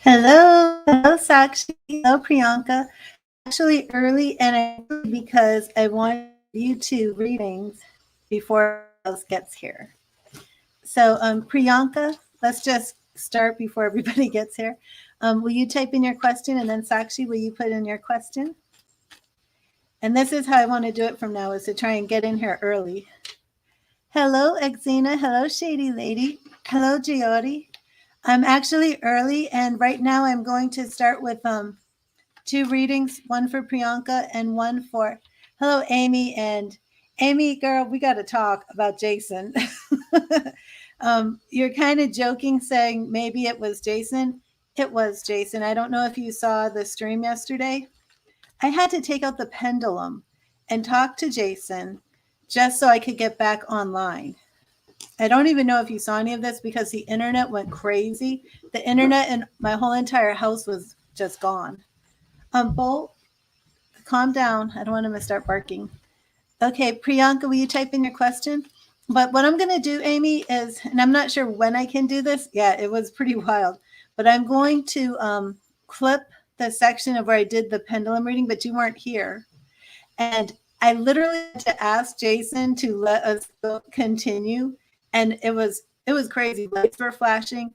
Hello, Sakshi. Hello, Priyanka. Actually, early because I want you to readings before everybody else gets here. So, Priyanka, let's just start before everybody gets here. Will you type in your question, and then Sakshi, will you put in your question? And this is how I want to do it from now: is to try and get in here early. Hello, Exina. Hello, Shady Lady. Hello, Giori. I'm actually early, and right now I'm going to start with two readings, one for Priyanka and one for hello, Amy. And Amy, girl, we got to talk about Jason. You're kind of joking, saying maybe it was Jason. It was Jason. I don't know if you saw the stream yesterday. I had to take out the pendulum and talk to Jason just so I could get back online. I don't even know if you saw any of this because the internet went crazy. The internet and my whole entire house was just gone. Bolt, calm down. I don't want him to start barking. Okay, Priyanka, will you type in your question? But what I'm going to do, Amy, is, and I'm not sure when I can do this. Yeah, it was pretty wild. But I'm going to clip the section of where I did the pendulum reading, but you weren't here. And I literally had to ask Jason to let us continue. And it was crazy. Lights were flashing.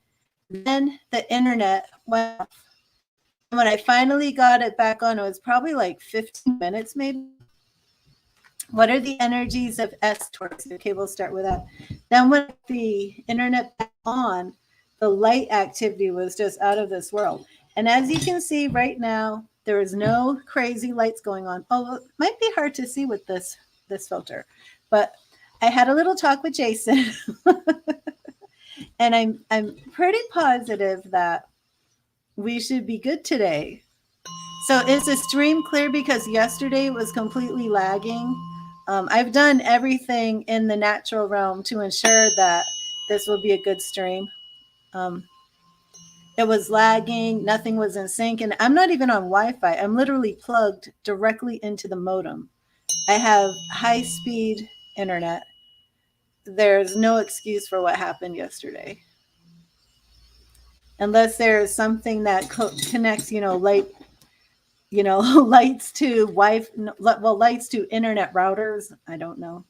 Then the internet went off. When I finally got it back on, it was probably like 15 minutes, maybe. What are the energies of S Taurus? Okay, we'll start with that. Then when the internet back on, the light activity was just out of this world. And as you can see right now, there is no crazy lights going on. Oh, it might be hard to see with this filter, but I had a little talk with Jason, and I'm pretty positive that we should be good today. So is the stream clear? Because yesterday it was completely lagging. I've done everything in the natural realm to ensure that this will be a good stream. It was lagging, nothing was in sync, and I'm not even on Wi-Fi. I'm literally plugged directly into the modem. I have high-speed internet. There's no excuse for what happened yesterday. Unless there is something that connects, lights to lights to internet routers. I don't know.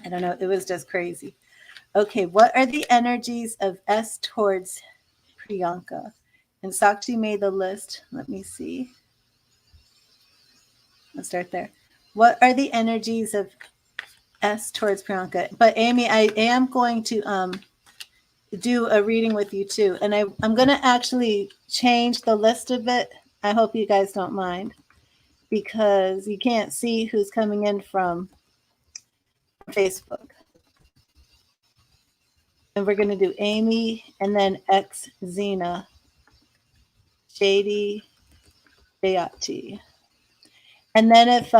It was just crazy. Okay, what are the energies of S towards Priyanka? And Sakshi made the list. Let me see. Let's start there. What are the energies of S towards Priyanka? But Amy, I am going to do a reading with you too. And I'm going to actually change the list a bit. I hope you guys don't mind, because you can't see who's coming in from Facebook. And we're going to do Amy and then X Xena, Shady, Beati. And then if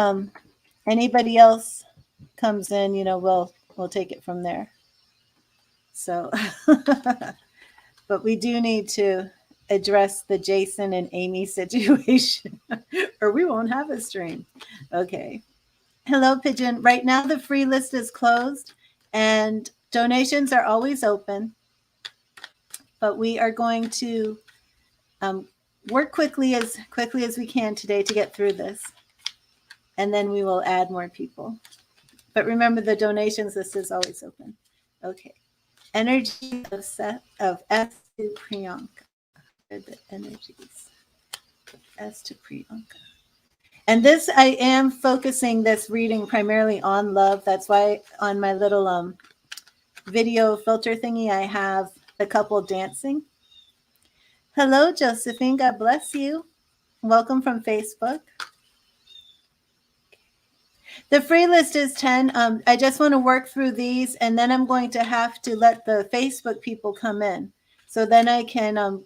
anybody else comes in, we'll take it from there. So, but we do need to address the Jason and Amy situation, or we won't have a stream. Okay. Hello, Pigeon. Right now, the free list is closed, and donations are always open. But we are going to work quickly as we can today to get through this, and then we will add more people. But remember, the donations list is always open. Okay. Energy of S to Priyanka. The energies of S to Priyanka. And this, I am focusing this reading primarily on love. That's why on my little video filter thingy, I have the couple dancing. Hello, Josephine. God bless you. Welcome from Facebook. The free list is 10. I just want to work through these, and then I'm going to have to let the Facebook people come in. So then I can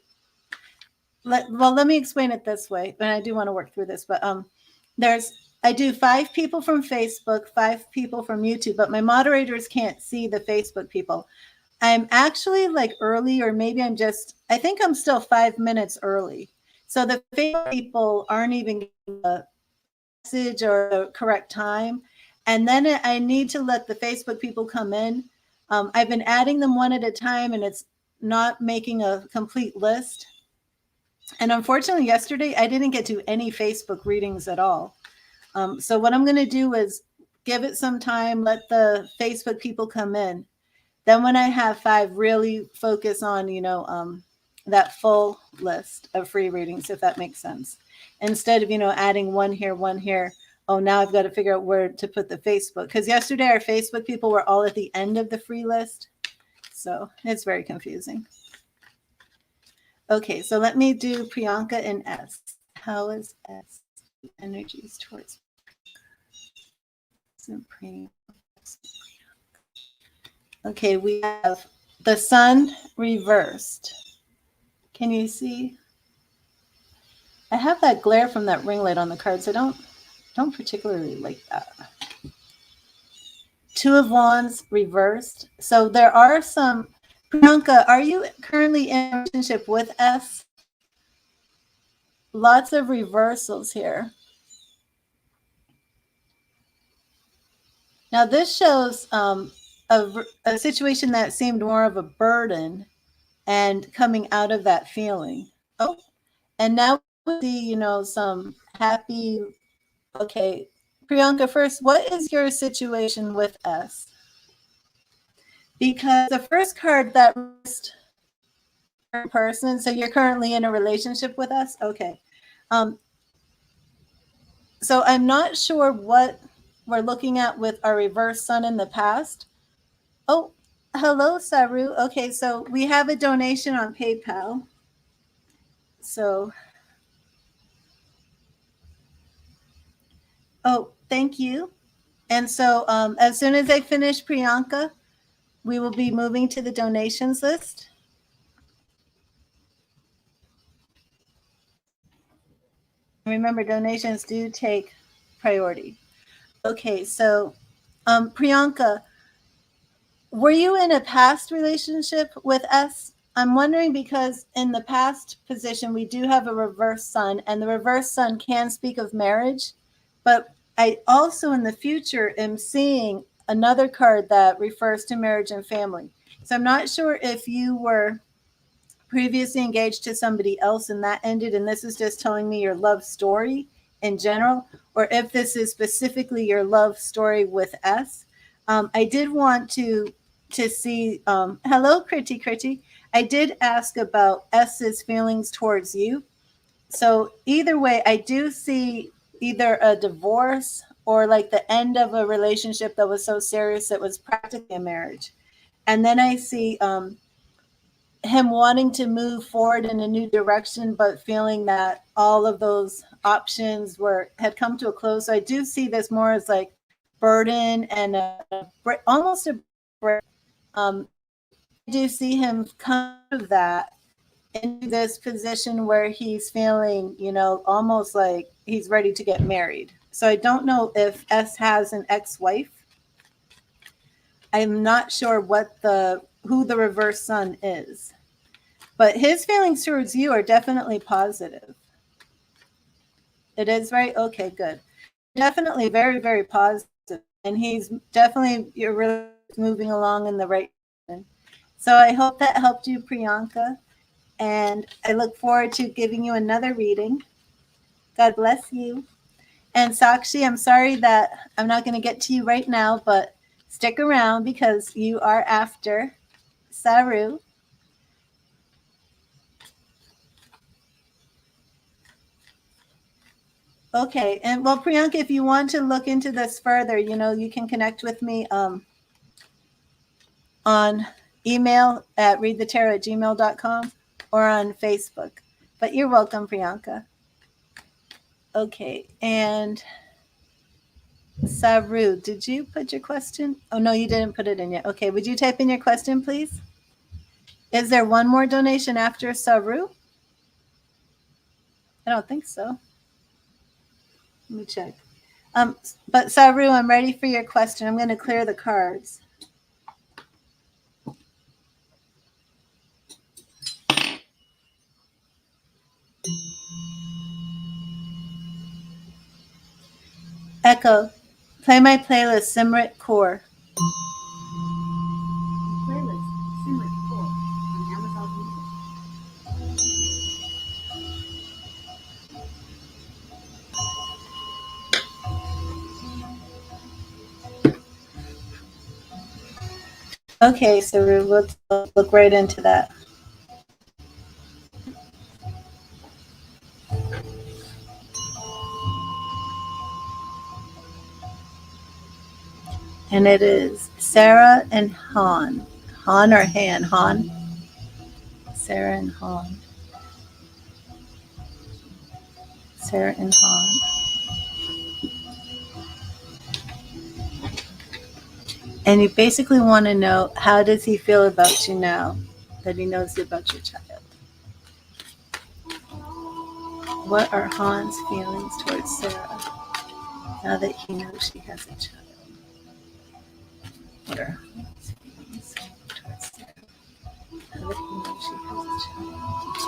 let me explain it this way. And I do want to work through this, but I do 5 people from Facebook, 5 people from YouTube, but my moderators can't see the Facebook people. I'm actually like early, or maybe I think I'm still 5 minutes early. So the Facebook people aren't even getting the message or the correct time. And then I need to let the Facebook people come in. I've been adding them one at a time, and it's not making a complete list. And unfortunately, yesterday I didn't get to any Facebook readings at all. So what I'm going to do is give it some time, let the Facebook people come in. Then when I have 5, really focus on, that full list of free readings, if that makes sense. Instead of, adding one here, one here. Oh, now I've got to figure out where to put the Facebook. Because yesterday our Facebook people were all at the end of the free list. So it's very confusing. Okay, so let me do Priyanka and S. How is S energies towards Priyanka? Okay, we have the sun reversed. Can you see? I have that glare from that ring light on the cards. I don't particularly like that. 2 of Wands reversed. So there are some. Priyanka, are you currently in a relationship with S? Lots of reversals here. Now this shows a situation that seemed more of a burden and coming out of that feeling. Oh, and now we see, some happy. Okay, Priyanka, first, what is your situation with S? Because the first card that person, so you're currently in a relationship with us? Okay. So I'm not sure what we're looking at with our reverse sun in the past. Oh, hello, Saru. Okay, so we have a donation on PayPal. So, oh, thank you. And so as soon as I finish Priyanka, we will be moving to the donations list. Remember, donations do take priority. Okay, so Priyanka, were you in a past relationship with S? I'm wondering because in the past position, we do have a reverse sun, and the reverse sun can speak of marriage. But I also in the future am seeing another card that refers to marriage and family. So I'm not sure if you were previously engaged to somebody else and that ended, and this is just telling me your love story in general, or if this is specifically your love story with S. I did want to see, hello, Critty. I did ask about S's feelings towards you. So either way, I do see either a divorce or like the end of a relationship that was so serious it was practically a marriage. And then I see him wanting to move forward in a new direction, but feeling that all of those options had come to a close. So I do see this more as like burden and almost a break. I do see him come out of that into this position where he's feeling, almost like he's ready to get married. So I don't know if S has an ex-wife. I'm not sure who the reverse sun is. But his feelings towards you are definitely positive. It is, right? Okay, good. Definitely very, very positive. And you're really moving along in the right direction. So I hope that helped you, Priyanka. And I look forward to giving you another reading. God bless you. And Sakshi, I'm sorry that I'm not going to get to you right now, but stick around because you are after Saru. Okay. And well, Priyanka, if you want to look into this further, you can connect with me on email at readthetarot@gmail.com or on Facebook. But you're welcome, Priyanka. Okay. And Saru, did you put your question? Oh, no, you didn't put it in yet. Okay. Would you type in your question, please? Is there one more donation after Saru? I don't think so. Let me check. But Saru, I'm ready for your question. I'm going to clear the cards. Echo, play my playlist, Simrit Kaur. Playlist Simrit Kaur on Amazon Music. Okay, so we'll look right into that. And it is Sarah and Han. Han or Han? Han? Sarah and Han. Sarah and Han. And you basically want to know, how does he feel about you now that he knows about your child? What are Han's feelings towards Sarah now that he knows she has a child? What are Han's feelings towards Sarah now that he knows she has a child?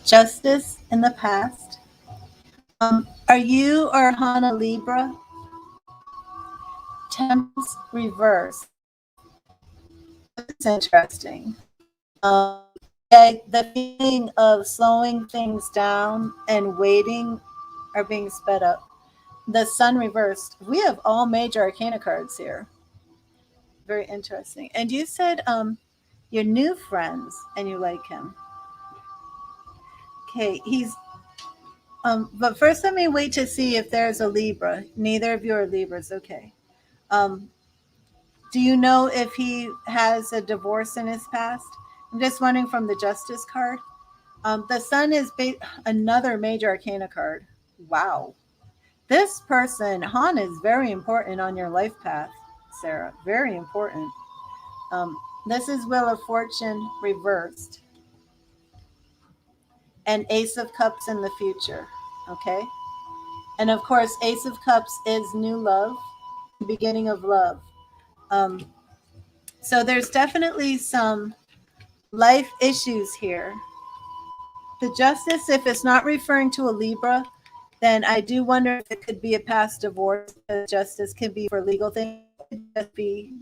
Justice in the past. Are you or Han a Libra? Temps reverse. It's interesting. Um, the feeling of slowing things down and waiting are being sped up. The sun reversed. We have all major arcana cards here. Very interesting. And you said your new friends and you like him. Okay, he's but first let me wait to see if there's a Libra. Neither of you are Libras, okay. Um do you know if he has a divorce in his past? I'm just wondering from the Justice card. The Sun is another major arcana card. Wow. This person, Han, is very important on your life path, Sarah. Very important. This is Wheel of Fortune reversed and Ace of Cups in the future. Okay. And of course, Ace of Cups is new love, beginning of love. Um, so there's definitely some life issues here. The Justice, if it's not referring to a Libra, then I do wonder if it could be a past divorce. The Justice could be for legal things. It could just be.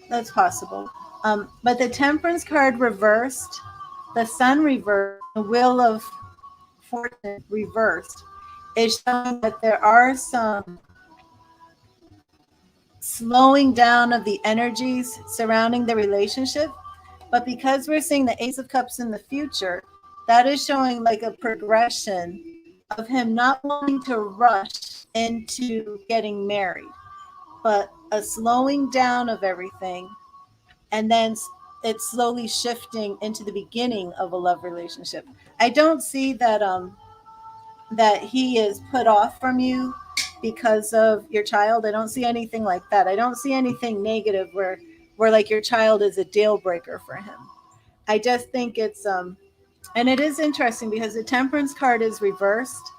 That's possible. But the Temperance card reversed, the Sun reversed, the Wheel of Fortune reversed is showing that there are some slowing down of the energies surrounding the relationship. But because we're seeing the Ace of Cups in the future, that is showing like a progression of him not wanting to rush into getting married, but a slowing down of everything. And then it's slowly shifting into the beginning of a love relationship. I don't see that he is put off from you because of your child. I don't see anything like that. I don't see anything negative where like your child is a deal breaker for him. I just think it's and it is interesting because the Temperance card is reversed,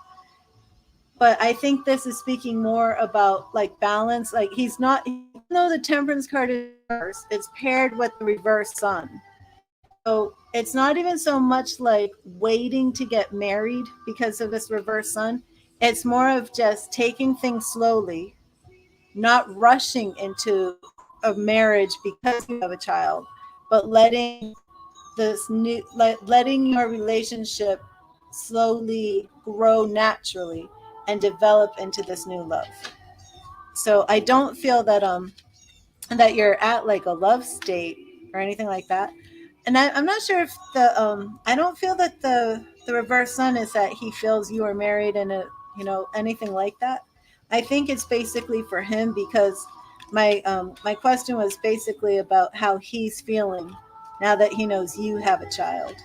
but I think this is speaking more about like balance. Like he's not, even though the Temperance card is reversed, it's paired with the reverse Sun. So it's not even so much like waiting to get married because of this reverse Sun. It's more of just taking things slowly, not rushing into a marriage because you have a child, but letting your relationship slowly grow naturally and develop into this new love. So I don't feel that you're at like a love state or anything like that. And I'm not sure if I don't feel that the reverse Sun is that he feels you are married and anything like that. I think it's basically for him because my question was basically about how he's feeling now that he knows you have a child.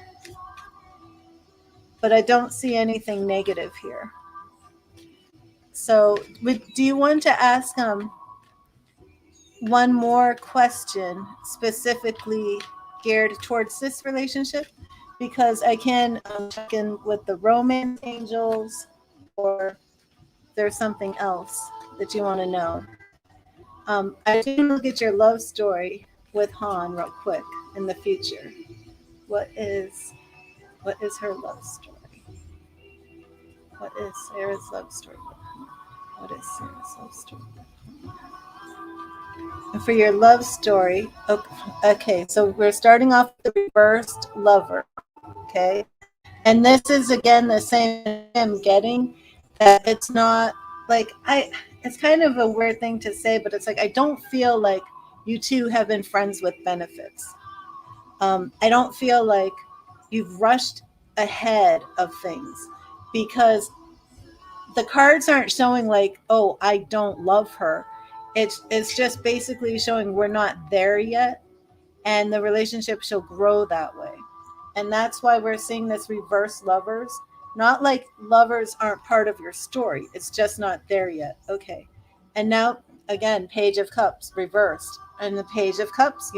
But I don't see anything negative here. So, do you want to ask one more question specifically geared towards this relationship? Because I can check in with the romance angels, or there's something else that you want to know. I can look at your love story with Han real quick in the future. What is her love story? What is Sarah's love story with What is Sarah's love story? And for your love story, okay, so we're starting off with the reversed lover, okay? And this is again the same I'm getting, that it's not like it's kind of a weird thing to say, but it's like I don't feel like you two have been friends with benefits. I don't feel like you've rushed ahead of things, because the cards aren't showing like, oh, I don't love her. It's just basically showing we're not there yet, and the relationship shall grow that way. And that's why we're seeing this reverse lovers. Not like lovers aren't part of your story. It's just not there yet. Okay. And now again, Page of Cups reversed. And the Page of Cups,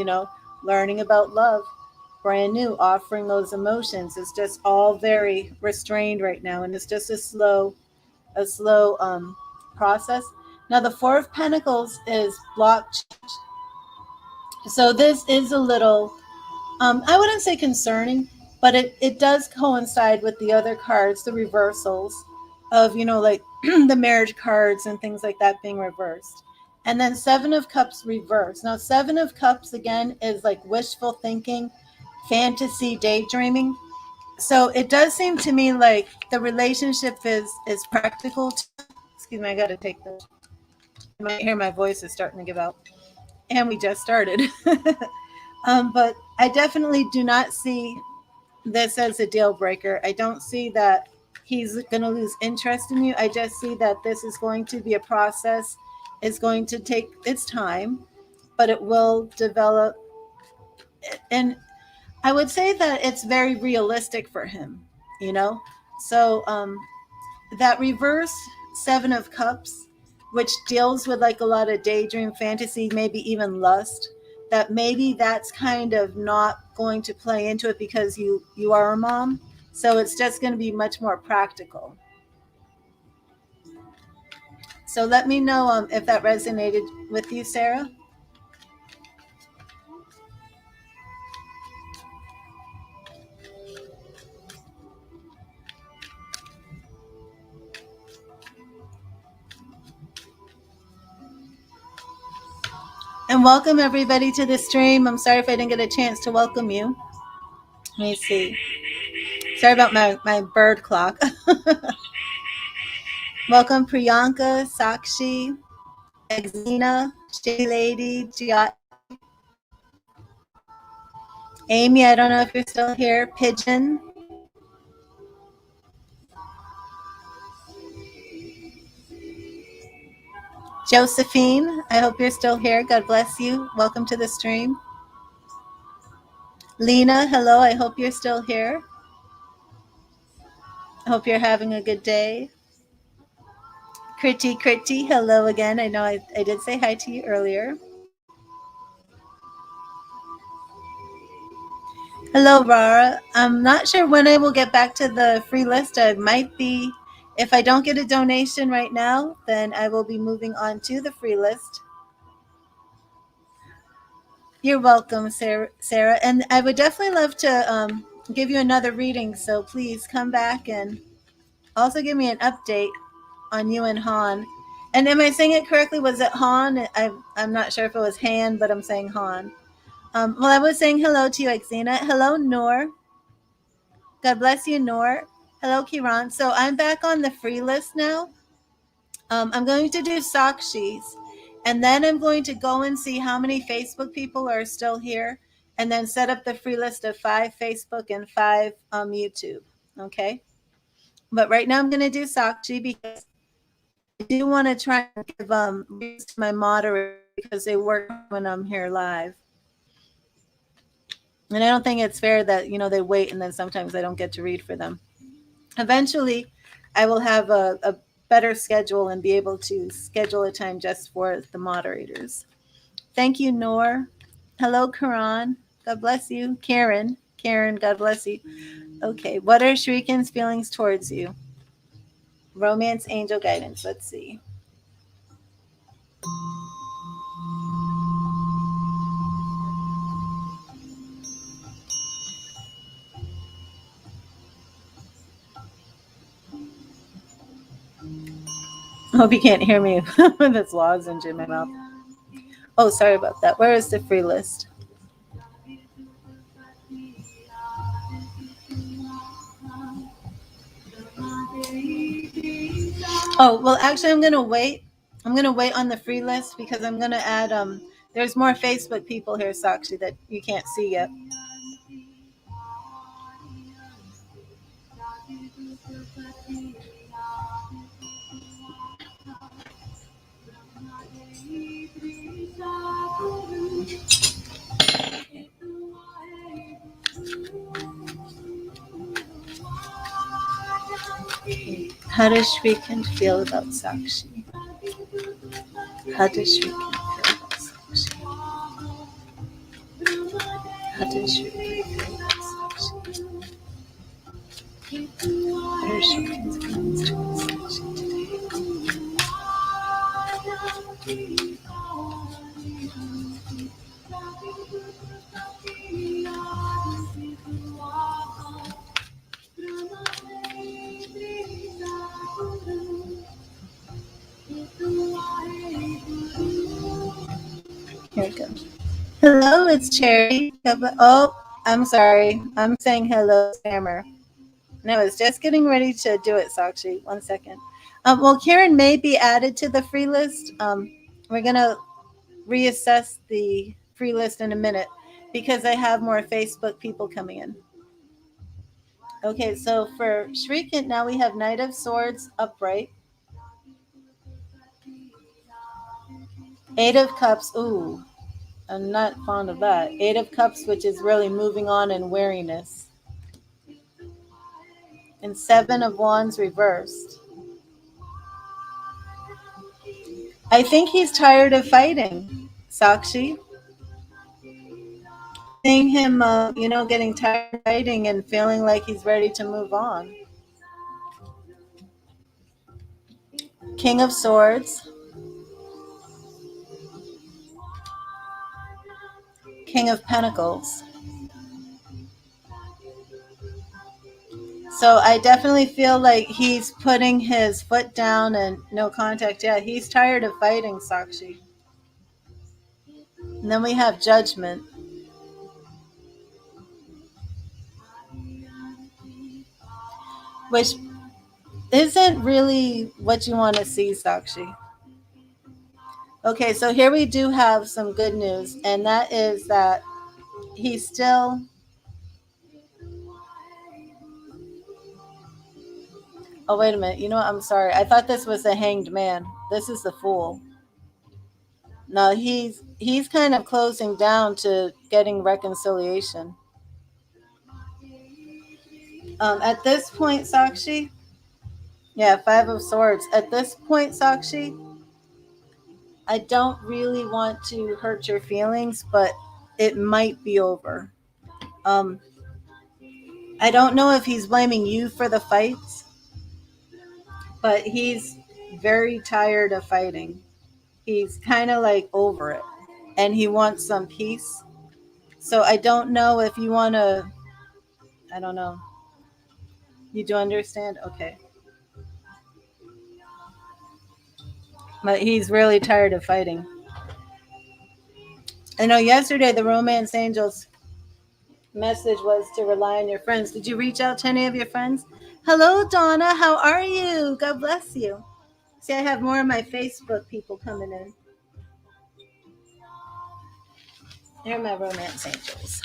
learning about love, brand new, offering those emotions. It's just all very restrained right now. And it's just a slow process. Now the Four of Pentacles is blocked. So this is a little, I wouldn't say concerning, but it does coincide with the other cards, the reversals of, like the marriage cards and things like that being reversed. And then Seven of Cups reversed. Now, Seven of Cups, again, is like wishful thinking, fantasy, daydreaming. So it does seem to me like the relationship is practical. Excuse me, I got to take this. You might hear my voice is starting to give out. And we just started. But I definitely do not see this as a deal breaker. I don't see that he's going to lose interest in you. I just see that this is going to be a process. It's going to take its time, but it will develop. And I would say that it's very realistic for him, you know? So that reverse Seven of Cups, which deals with like a lot of daydream fantasy, maybe even lust, that maybe that's kind of not going to play into it because you are a mom. So it's just going to be much more practical. So let me know if that resonated with you, Sarah. And welcome everybody to the stream. I'm sorry if I didn't get a chance to welcome you. Let me see. Sorry about my bird clock. Welcome Priyanka, Sakshi, Exina, Shady Lady, Giat, Amy, I don't know if you're still here. Pigeon, Josephine, I hope you're still here. God bless you. Welcome to the stream. Lena, hello. I hope you're still here. I hope you're having a good day. Kritty, hello again. I know I did say hi to you earlier. Hello, Rara. I'm not sure when I will get back to the free list. I might be, if I don't get a donation right now, then I will be moving on to the free list. You're welcome, Sarah. And I would definitely love to give you another reading. So please come back and also give me an update on you and Han. And am I saying it correctly? Was it Han? I'm not sure if it was Han, but I'm saying Han. Well, I was saying hello to you, Exina. Hello, Noor. God bless you, Noor. Hello, Kiran. So I'm back on the free list now. I'm going to do Sakshis, and then I'm going to go and see how many Facebook people are still here, and then set up the free list of 5 Facebook and 5 YouTube. Okay. But right now I'm going to do Sakshi because I do want to try and give reads to my moderator because they work when I'm here live. And I don't think it's fair that, they wait and then sometimes I don't get to read for them. Eventually, I will have a better schedule and be able to schedule a time just for the moderators. Thank you, Noor. Hello, Karan. God bless you. Karen, God bless you. Okay, what are Shrikan's feelings towards you? Romance, angel guidance. Let's see. Hope you can't hear me with this lozenge in my mouth. Oh, sorry about that. Where is the free list? Oh, well, actually, I'm going to wait. I'm going to wait on the free list because I'm going to add, there's more Facebook people here, Sakshi, that you can't see yet. How does Shrikant feel about Sakshi? How does Shrikant feel about Sakshi? How does Shrikant feel about Sakshi? What are Shrikant's feelings towards Sakshi today? Here it goes. Hello, it's Cherry. Oh, I'm sorry. I'm saying hello, spammer. No, I was just getting ready to do it, Sakshi. 1 second. Well, Karen may be added to the free list. We're going to reassess the free list in a minute because I have more Facebook people coming in. Okay, so for Shrikant, now we have Knight of Swords upright. Eight of Cups. Ooh, I'm not fond of that. Eight of Cups, which is really moving on and weariness. And Seven of Wands reversed. I think he's tired of fighting, Sakshi. Seeing him, getting tired of fighting and feeling like he's ready to move on. King of Swords. King of Pentacles. So I definitely feel like he's putting his foot down and no contact. Yeah, he's tired of fighting, Sakshi. And then we have Judgment. Which isn't really what you want to see, Sakshi. Okay, so here we do have some good news, and that is that he's still... Oh, wait a minute. You know what? I'm sorry. I thought this was the Hanged Man. This is the Fool. No, he's kind of closing down to getting reconciliation. At this point, Sakshi, yeah, Five of Swords. At this point, Sakshi, I don't really want to hurt your feelings, but it might be over. I don't know if he's blaming you for the fights, but he's very tired of fighting. He's kind of like over it, and he wants some peace. So I don't know if you want to... I don't know. You do understand? Okay. But he's really tired of fighting. I know yesterday the Romance Angels message was to rely on your friends. Did you reach out to any of your friends? Hello, Donna. How are you? God bless you. See, I have more of my Facebook people coming in. They're my Romance Angels.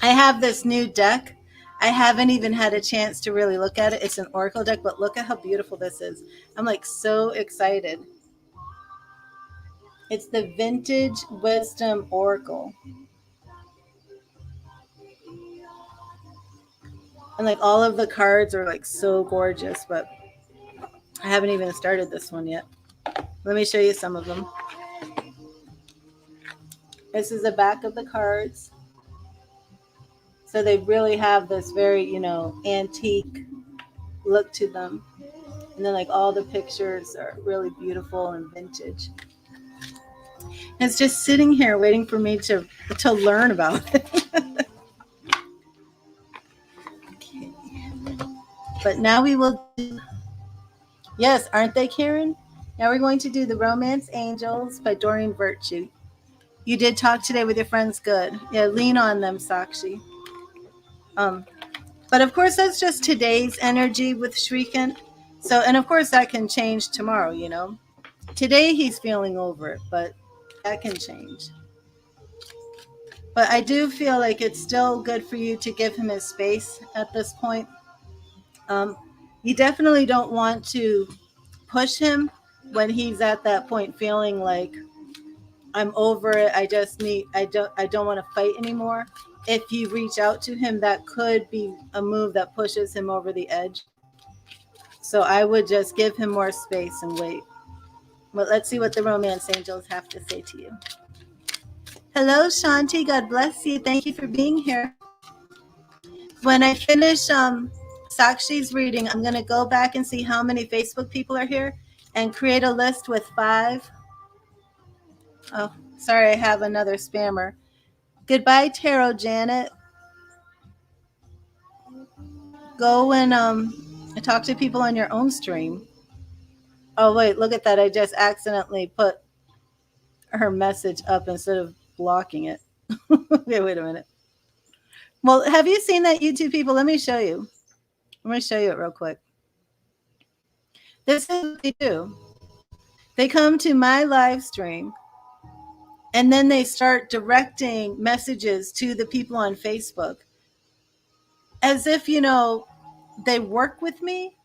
I have this new deck. I haven't even had a chance to really look at it. It's an Oracle deck, but look at how beautiful this is. I'm like so excited. It's the Vintage Wisdom Oracle. And like all of the cards are like so gorgeous, but I haven't even started this one yet. Let me show you some of them. This is the back of the cards. So they really have this very, antique look to them. And then like all the pictures are really beautiful and vintage. And it's just sitting here waiting for me to learn about it. Okay. But now we will do... Yes, aren't they, Karen? Now we're going to do the Romance Angels by Doreen Virtue. You did talk today with your friends. Good. Yeah, lean on them, Sakshi. But of course, that's just today's energy with Shrikant. So, and of course, that can change tomorrow, you know. Today he's feeling over it, but that can change. But I do feel like it's still good for you to give him his space at this point. Um, you definitely don't want to push him when he's at that point feeling like I'm over it. I don't want to fight anymore. If you reach out to him, that could be a move that pushes him over the edge. So I would just give him more space and wait. But let's see what the romance angels have to say to you. Hello, Shanti. God bless you. Thank you for being here. When I finish Sakshi's reading, I'm going to go back and see how many Facebook people are here and create a list with 5. Oh, sorry, I have another spammer. Goodbye, Tarot Janet. Go and talk to people on your own stream. Oh, wait, look at that. I just accidentally put her message up instead of blocking it. Okay, wait a minute. Well, have you seen that YouTube people? Let me show you. I'm going to show you it real quick. This is what they do. They come to my live stream and then they start directing messages to the people on Facebook as if, you know, they work with me.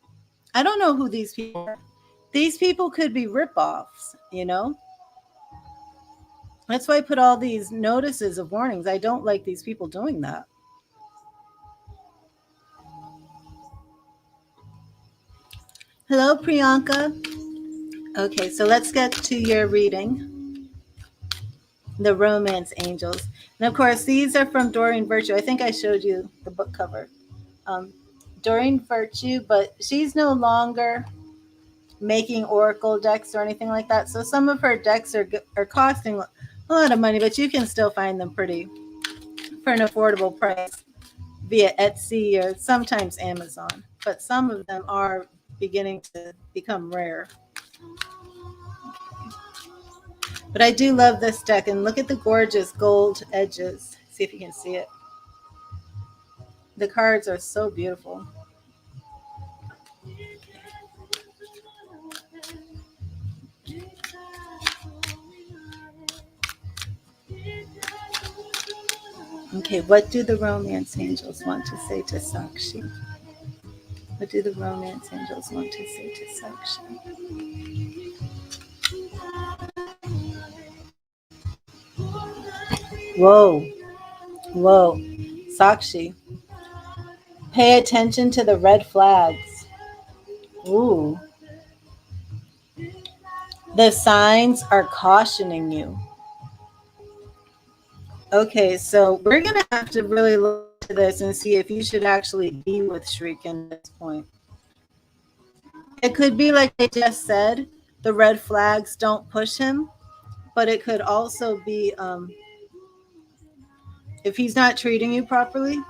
I don't know who these people are. These people could be ripoffs, you know? That's why I put all these notices of warnings. I don't like these people doing that. Hello, Priyanka. Okay, so let's get to your reading. The Romance Angels. And of course, these are from Doreen Virtue. I think I showed you the book cover. Doreen Virtue, but she's no longer making oracle decks or anything like that. So some of her decks are costing a lot of money, but you can still find them pretty for an affordable price via Etsy or sometimes Amazon. But some of them are beginning to become rare. But I do love this deck, and look at the gorgeous gold edges. See if you can see it. The cards are so beautiful. Okay, what do the Romance Angels want to say to Sakshi? What do the Romance Angels want to say to Sakshi? Whoa, whoa, Sakshi. Pay attention to the red flags. Ooh. The signs are cautioning you. Okay, so we're going to have to really look at this and see if you should actually be with Shriekin at this point. It could be like I just said, the red flags don't push him, but it could also be if he's not treating you properly,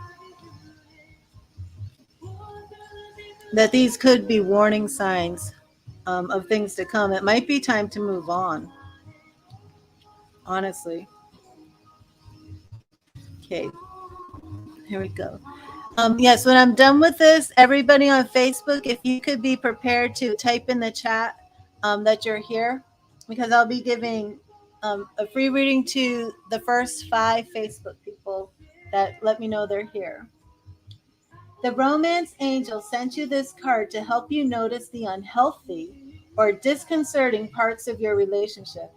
that these could be warning signs of things to come. It might be time to move on, honestly. Okay, here we go. Yes, when I'm done with this, everybody on Facebook, if you could be prepared to type in the chat that you're here, because I'll be giving a free reading to the first 5 Facebook people that let me know they're here. The Romance Angel sent you this card to help you notice the unhealthy or disconcerting parts of your relationship.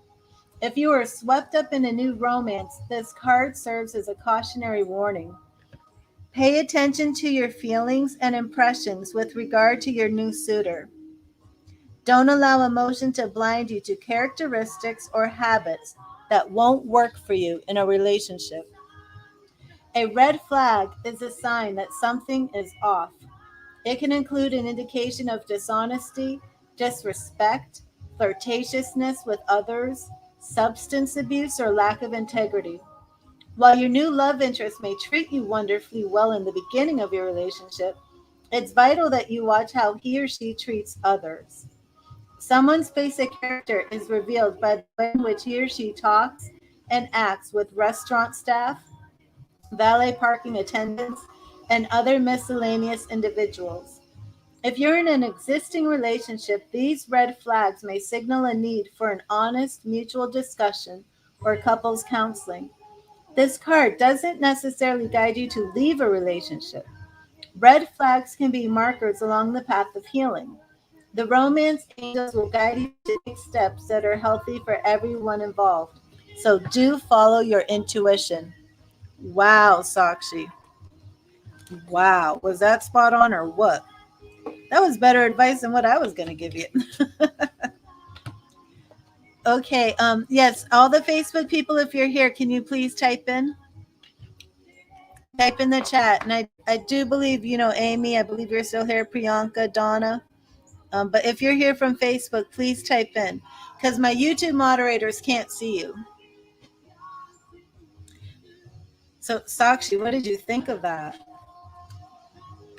If you are swept up in a new romance, this card serves as a cautionary warning. Pay attention to your feelings and impressions with regard to your new suitor. Don't allow emotion to blind you to characteristics or habits that won't work for you in a relationship. A red flag is a sign that something is off. It can include an indication of dishonesty, disrespect, flirtatiousness with others, substance abuse, or lack of integrity. While your new love interest may treat you wonderfully well in the beginning of your relationship, it's vital that you watch how he or she treats others. Someone's basic character is revealed by the way in which he or she talks and acts with restaurant staff, valet parking attendants, and other miscellaneous individuals. If you're in an existing relationship, these red flags may signal a need for an honest mutual discussion or couples counseling. This card doesn't necessarily guide you to leave a relationship. Red flags can be markers along the path of healing. The romance angels will guide you to take steps that are healthy for everyone involved. So do follow your intuition. Wow, Sakshi. Wow. Was that spot on or what? That was better advice than what I was going to give you. Okay. Yes, all the Facebook people, if you're here, can you please type in the chat? And I do believe, Amy, I believe you're still here, Priyanka, Donna. But if you're here from Facebook, please type in, because my YouTube moderators can't see you. So, Sakshi, what did you think of that?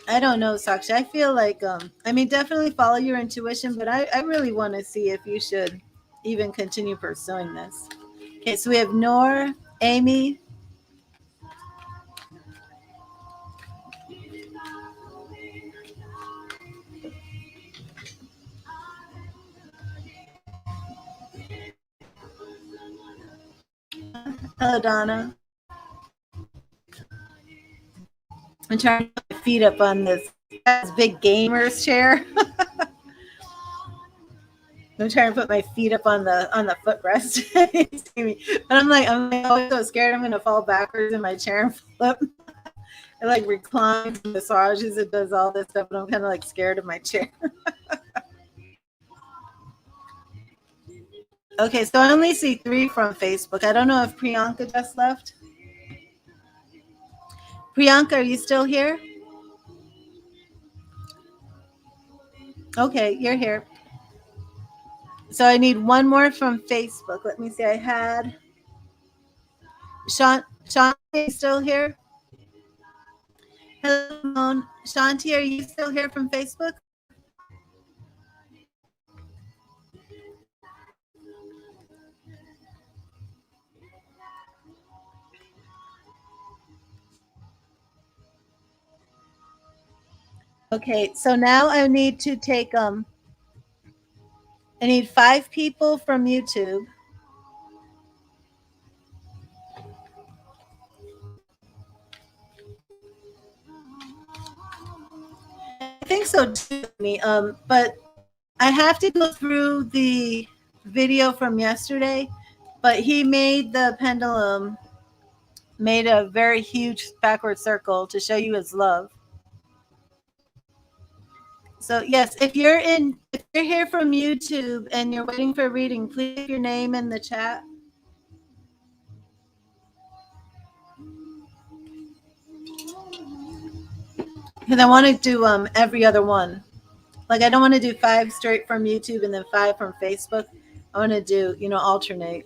I don't know, Sakshi. I feel like, definitely follow your intuition, but I really want to see if you should even continue pursuing this. Okay, so we have Noor, Amy. Hello, Donna. I'm trying to put my feet up on this big gamer's chair. I'm trying to put my feet up on the footrest. But I'm always so scared I'm gonna fall backwards in my chair and flip. It like reclines, massages, it does all this stuff, but I'm kind of like scared of my chair. Okay, so I only see 3 from Facebook. I don't know if Priyanka just left. Priyanka, are you still here? Okay, you're here. So I need 1 more from Facebook. Let me see. I had Shanti still here? Hello, Shanti, are you still here from Facebook? Okay, so now I need to take I need 5 people from YouTube. I think so too. But I have to go through the video from yesterday. But he made the pendulum made a very huge backward circle to show you his love. So yes, if you're here from YouTube and you're waiting for a reading, please leave your name in the chat. Because I want to do every other one. Like I don't want to do 5 straight from YouTube and then 5 from Facebook. I want to do, alternate.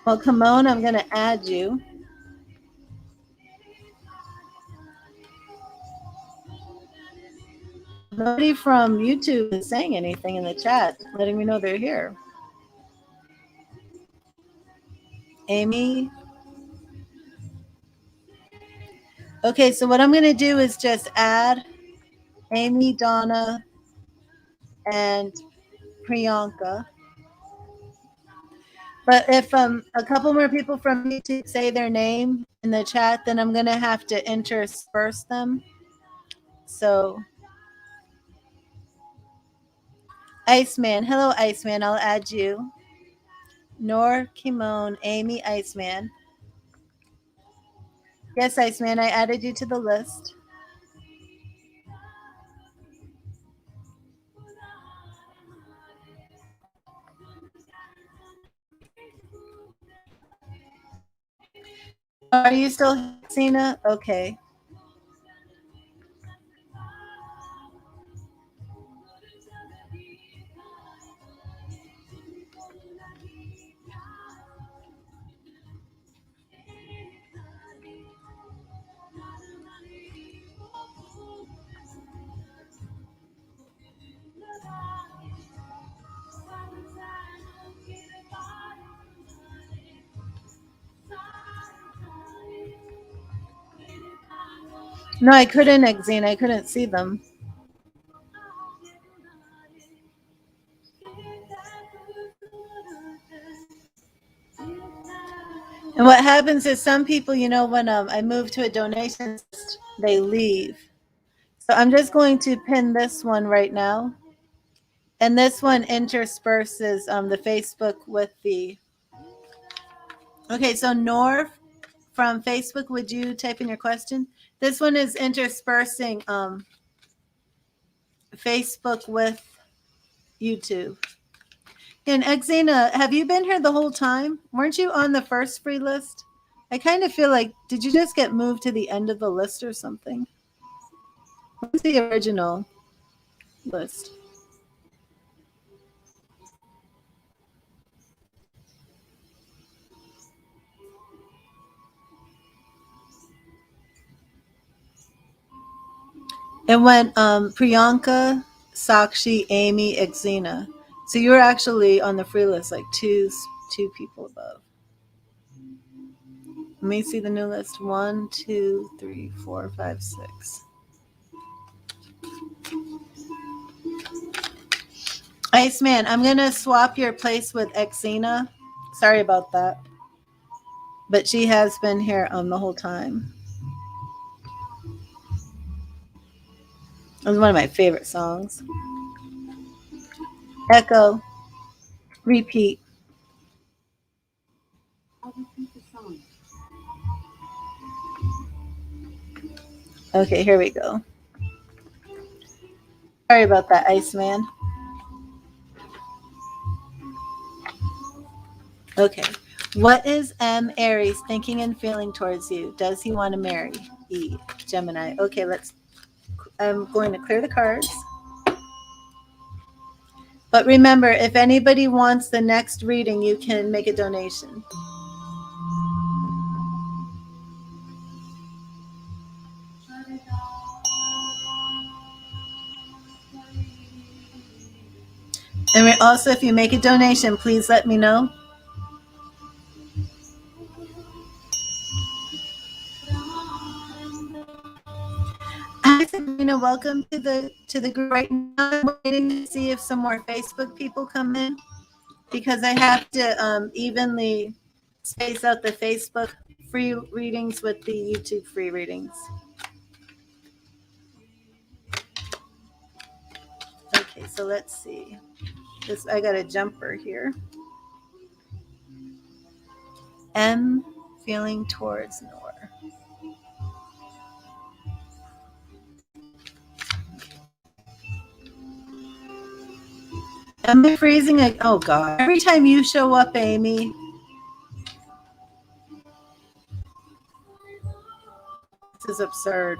Well, Kimon, I'm going to add you. Nobody from YouTube is saying anything in the chat, letting me know they're here. Amy. Okay, so what I'm going to do is just add Amy, Donna, and Priyanka. But if a couple more people from YouTube say their name in the chat, then I'm going to have to intersperse them. So, Iceman. Hello, Iceman. I'll add you. Noor, Kimon, Amy, Iceman. Yes, Iceman, I added you to the list. Are you still here, Sina? Okay. No, I couldn't, Exine. I couldn't see them. And what happens is some people, when I move to a donation list, they leave. So I'm just going to pin this one right now. And this one intersperses the Facebook with the. Okay, so Norv from Facebook, would you type in your question? This one is interspersing Facebook with YouTube. And Exina, have you been here the whole time? Weren't you on the first free list? I kind of feel like, did you just get moved to the end of the list or something? What's the original list? It went Priyanka, Sakshi, Amy, Exina. So you were actually on the free list, like two people above. Let me see the new list. 1, 2, 3, 4, 5, 6. Iceman, I'm gonna swap your place with Exina. Sorry about that, but she has been here the whole time. It was one of my favorite songs. Echo, repeat. Okay, here we go. Sorry about that, Iceman. Okay. What is M. Aries thinking and feeling towards you? Does he want to marry? E. Gemini. Okay, I'm going to clear the cards. But remember, if anybody wants the next reading, you can make a donation. And also, if you make a donation, please let me know. Hi, Sabrina. Welcome to the group. Right now, I'm waiting to see if some more Facebook people come in because I have to evenly space out the Facebook free readings with the YouTube free readings. Okay, so let's see. I got a jumper here. M feeling towards Nor. Am I freezing? Oh God! Every time you show up, Amy. This is absurd.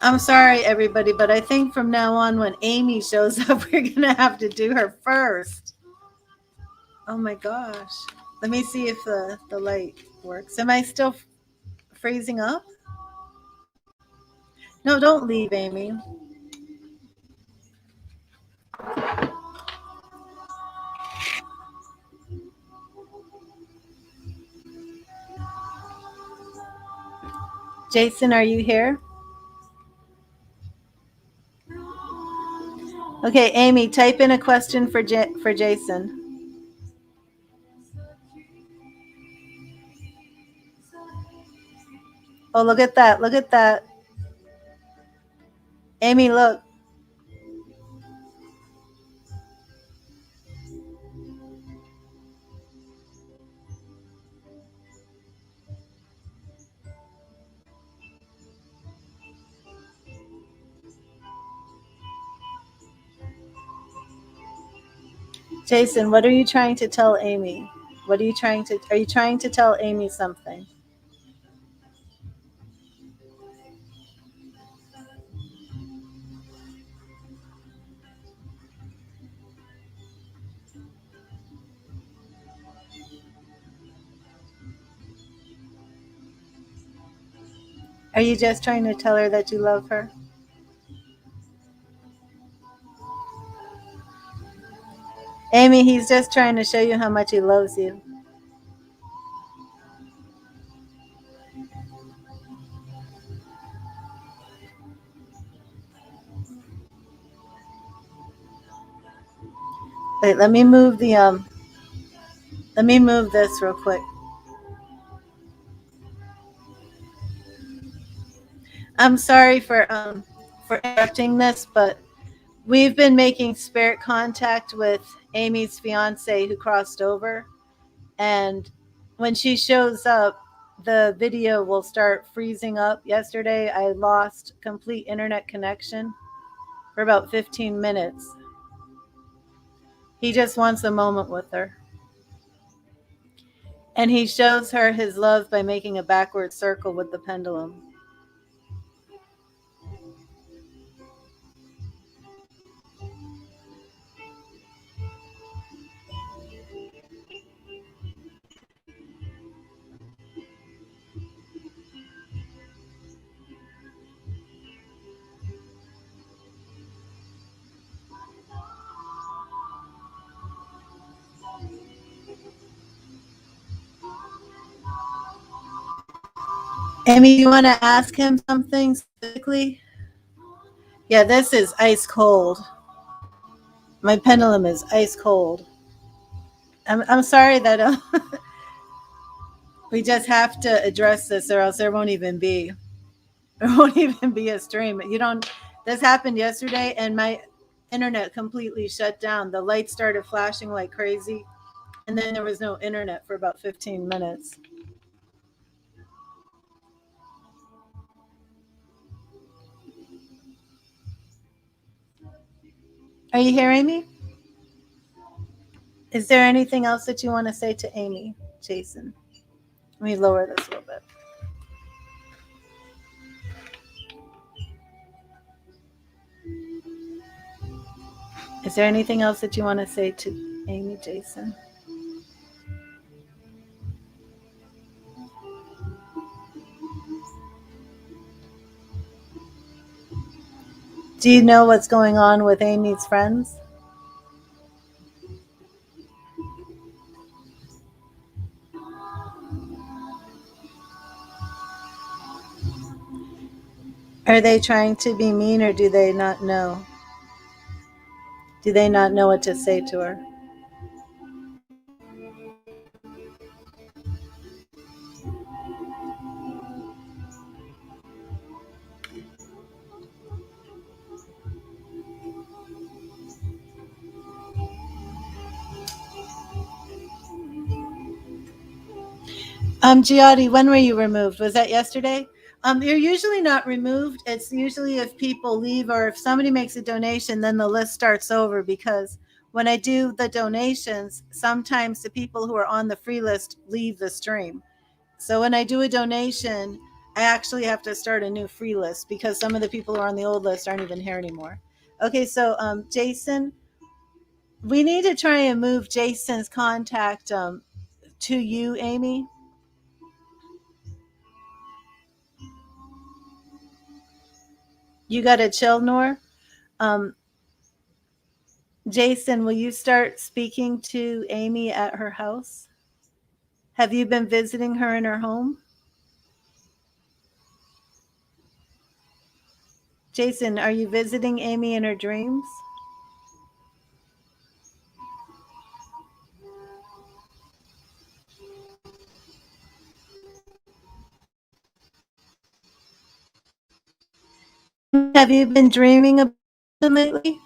I'm sorry, everybody, but I think from now on, when Amy shows up, we're gonna have to do her first. Oh my gosh! Let me see if the light works. Am I still freezing up? No, don't leave, Amy. Jason, are you here? Okay, Amy, type in a question for Jason. Oh, look at that! Look at that, Amy. Look. Jason, what are you trying to tell Amy? Are you trying to tell Amy something? Are you just trying to tell her that you love her? Amy, he's just trying to show you how much he loves you. Wait, let me move this real quick. I'm sorry for interrupting this, but we've been making spirit contact with Amy's fiance who crossed over, and when she shows up, the video will start freezing up. Yesterday, I lost complete internet connection for about 15 minutes. He just wants a moment with her. And he shows her his love by making a backward circle with the pendulum. Amy, you want to ask him something specifically? Yeah, this is ice cold. My pendulum is ice cold. I'm sorry that we just have to address this, or else there won't even be a stream. This happened yesterday, and my internet completely shut down. The lights started flashing like crazy, and then there was no internet for about 15 minutes. Are you hearing me? Is there anything else that you want to say to Amy, Jason? Let me lower this a little bit. Is there anything else that you want to say to Amy, Jason? Do you know what's going on with Amy's friends? Are they trying to be mean, or do they not know? Do they not know what to say to her? Giadi, when were you removed? Was that yesterday? You're usually not removed. It's usually if people leave or if somebody makes a donation, then the list starts over, because when I do the donations, sometimes the people who are on the free list leave the stream. So when I do a donation, I actually have to start a new free list because some of the people who are on the old list aren't even here anymore. Okay, so Jason, we need to try and move Jason's contact to you, Amy. You got to chill, Nor. Jason, will you start speaking to Amy at her house? Have you been visiting her in her home? Jason, are you visiting Amy in her dreams? Have you been dreaming about them lately?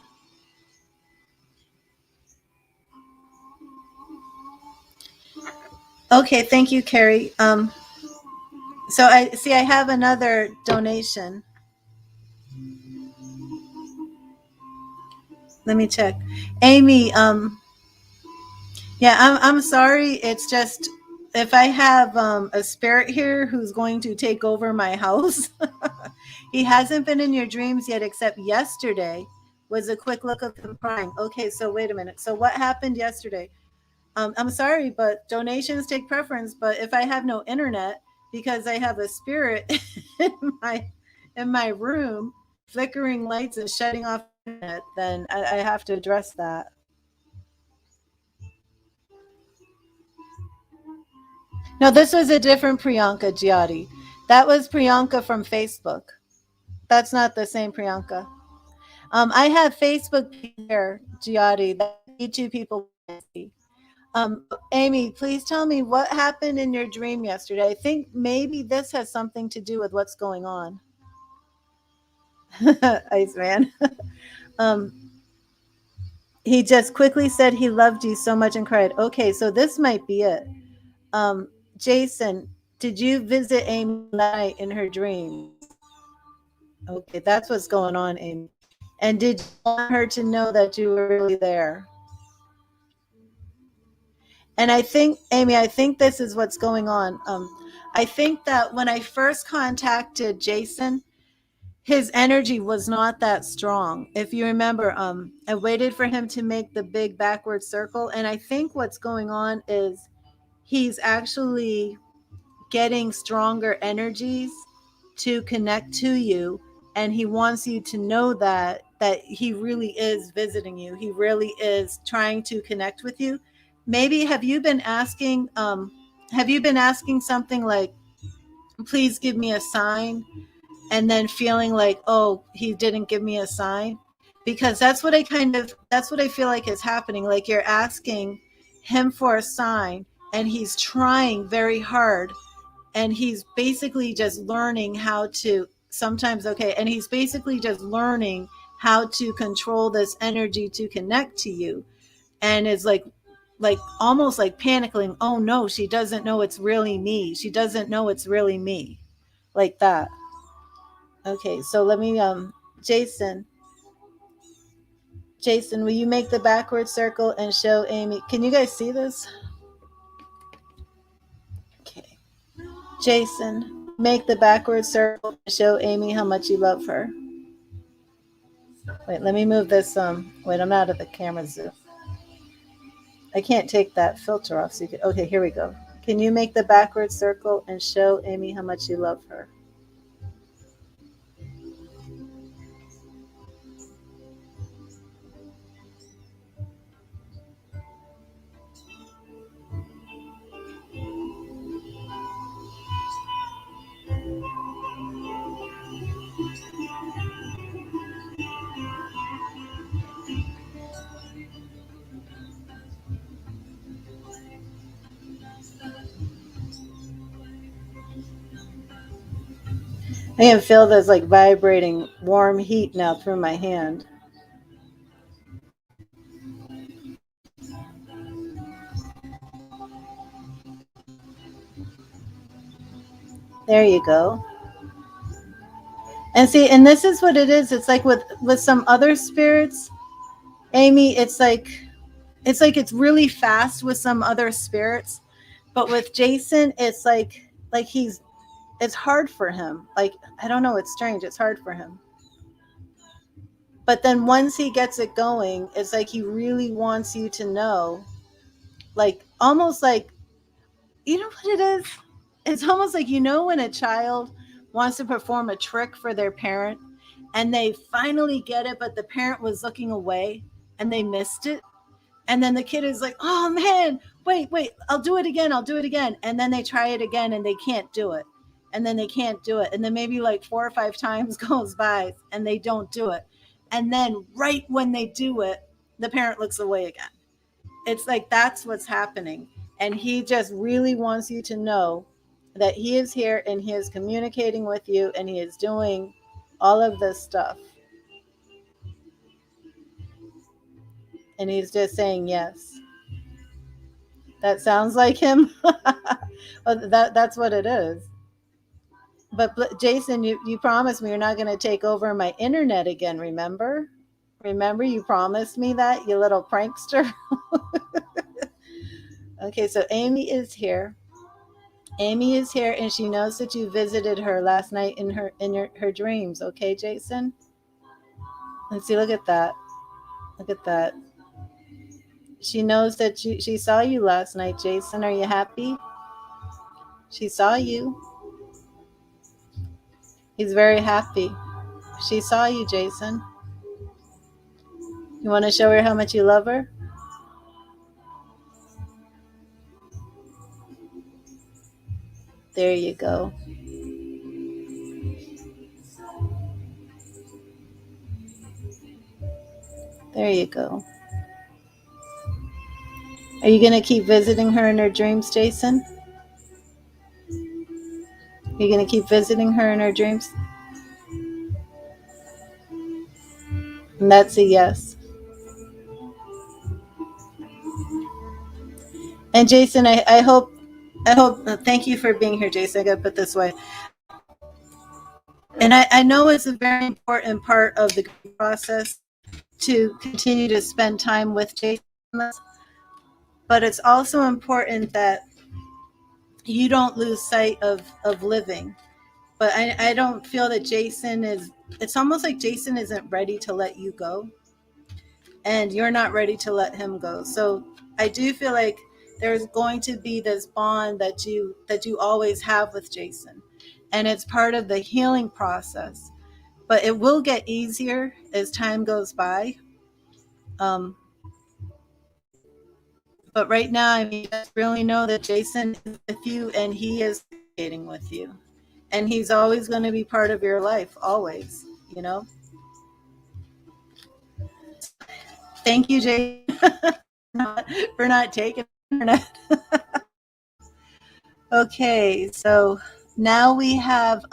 Okay, thank you, Carrie. So I have another donation. Let me check. Amy, yeah, I'm sorry. It's just if I have a spirit here who's going to take over my house, he hasn't been in your dreams yet, except yesterday was a quick look of him crying. Okay, so wait a minute. So what happened yesterday? I'm sorry, but donations take preference. But if I have no internet because I have a spirit in my room, flickering lights and shutting off internet, then I have to address that. No, this was a different Priyanka Giatti. That was Priyanka from Facebook. That's not the same Priyanka. I have Facebook here, Giadi. That you two people can see. Amy, please tell me what happened in your dream yesterday. I think maybe this has something to do with what's going on. Iceman. um, he just quickly said he loved you so much and cried. Okay, so this might be it. Um, Jason, did you visit Amy last night in her dreams? Okay, that's what's going on, Amy. And did you want her to know that you were really there? And I think, Amy, I think this is what's going on. I think that when I first contacted Jason, his energy was not that strong. If you remember, I waited for him to make the big backward circle. And I think what's going on is he's actually getting stronger energies to connect to you, and he wants you to know that he really is visiting you. He really is trying to connect with you. Maybe have you been asking something like, please give me a sign, and then feeling like, oh, he didn't give me a sign? Because that's what I feel like is happening. Like you're asking him for a sign, and he's trying very hard, and he's basically just learning how to sometimes, okay, and he's basically just learning how to control this energy to connect to you, and is like almost like panicking. Oh no, she doesn't know it's really me, she doesn't know it's really me, like that. Okay, so let me Jason, Jason, will you make the backward circle and show Amy? Can you guys see this? Okay, Jason, make the backward circle and show Amy how much you love her. Wait, let me move this. Wait, I'm out of the camera zoom. I can't take that filter off. So you can, okay, here we go. Can you make the backward circle and show Amy how much you love her? I can feel this like vibrating warm heat now through my hand. There you go. And see, and this is what it is. It's like with some other spirits, Amy, it's really fast with some other spirits, but with Jason, it's like it's hard for him. Like, I don't know, it's strange. It's hard for him. But then once he gets it going, it's like he really wants you to know, like almost like, you know what it is? It's almost like, when a child wants to perform a trick for their parent and they finally get it, but the parent was looking away and they missed it. And then the kid is like, oh man, wait, I'll do it again. I'll do it again. And then they try it again and they can't do it. And then they can't do it. And then maybe like 4 or 5 times goes by and they don't do it. And then right when they do it, the parent looks away again. It's like that's what's happening. And he just really wants you to know that he is here and he is communicating with you and he is doing all of this stuff. And he's just saying yes. That sounds like him. Well, that's what it is. But Jason, you promised me you're not going to take over my internet again, remember? Remember, you promised me that, you little prankster. Okay, so Amy is here. Amy is here, and she knows that you visited her last night in her dreams. Okay, Jason. Let's see. Look at that. Look at that. She knows that she saw you last night, Jason. Are you happy? She saw you. He's very happy. She saw you, Jason. You want to show her how much you love her? There you go. There you go. Are you going to keep visiting her in her dreams, Jason? Are you going to keep visiting her in her dreams? And that's a yes. And Jason, thank you for being here, Jason. I got to put this way. And I know it's a very important part of the process to continue to spend time with Jason, but it's also important that you don't lose sight of living. But I don't feel that Jason is, it's almost like Jason isn't ready to let you go, and you're not ready to let him go. So I do feel like there's going to be this bond that you always have with Jason, and it's part of the healing process. But it will get easier as time goes by. Um, but right now, I mean, just really know that Jason is with you, and he is communicating with you, and he's always going to be part of your life, always. You know. Thank you, Jason, for not taking the internet. Okay, so now we have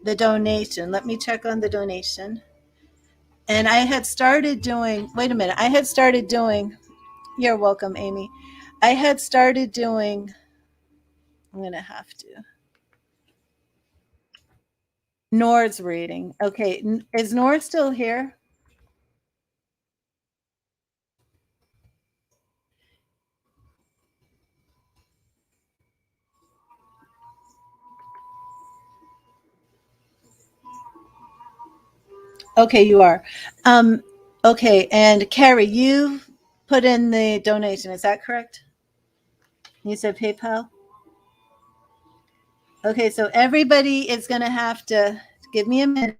the donation. Let me check on the donation. And I had started doing, wait a minute, I had started doing, you're welcome, Amy. I had started doing, I'm going to have to, Nor's reading. Okay, is Nor still here? Okay, you are. Okay, and Carrie, you put in the donation, is that correct? You said PayPal? Okay, so everybody is going to have to give me a minute,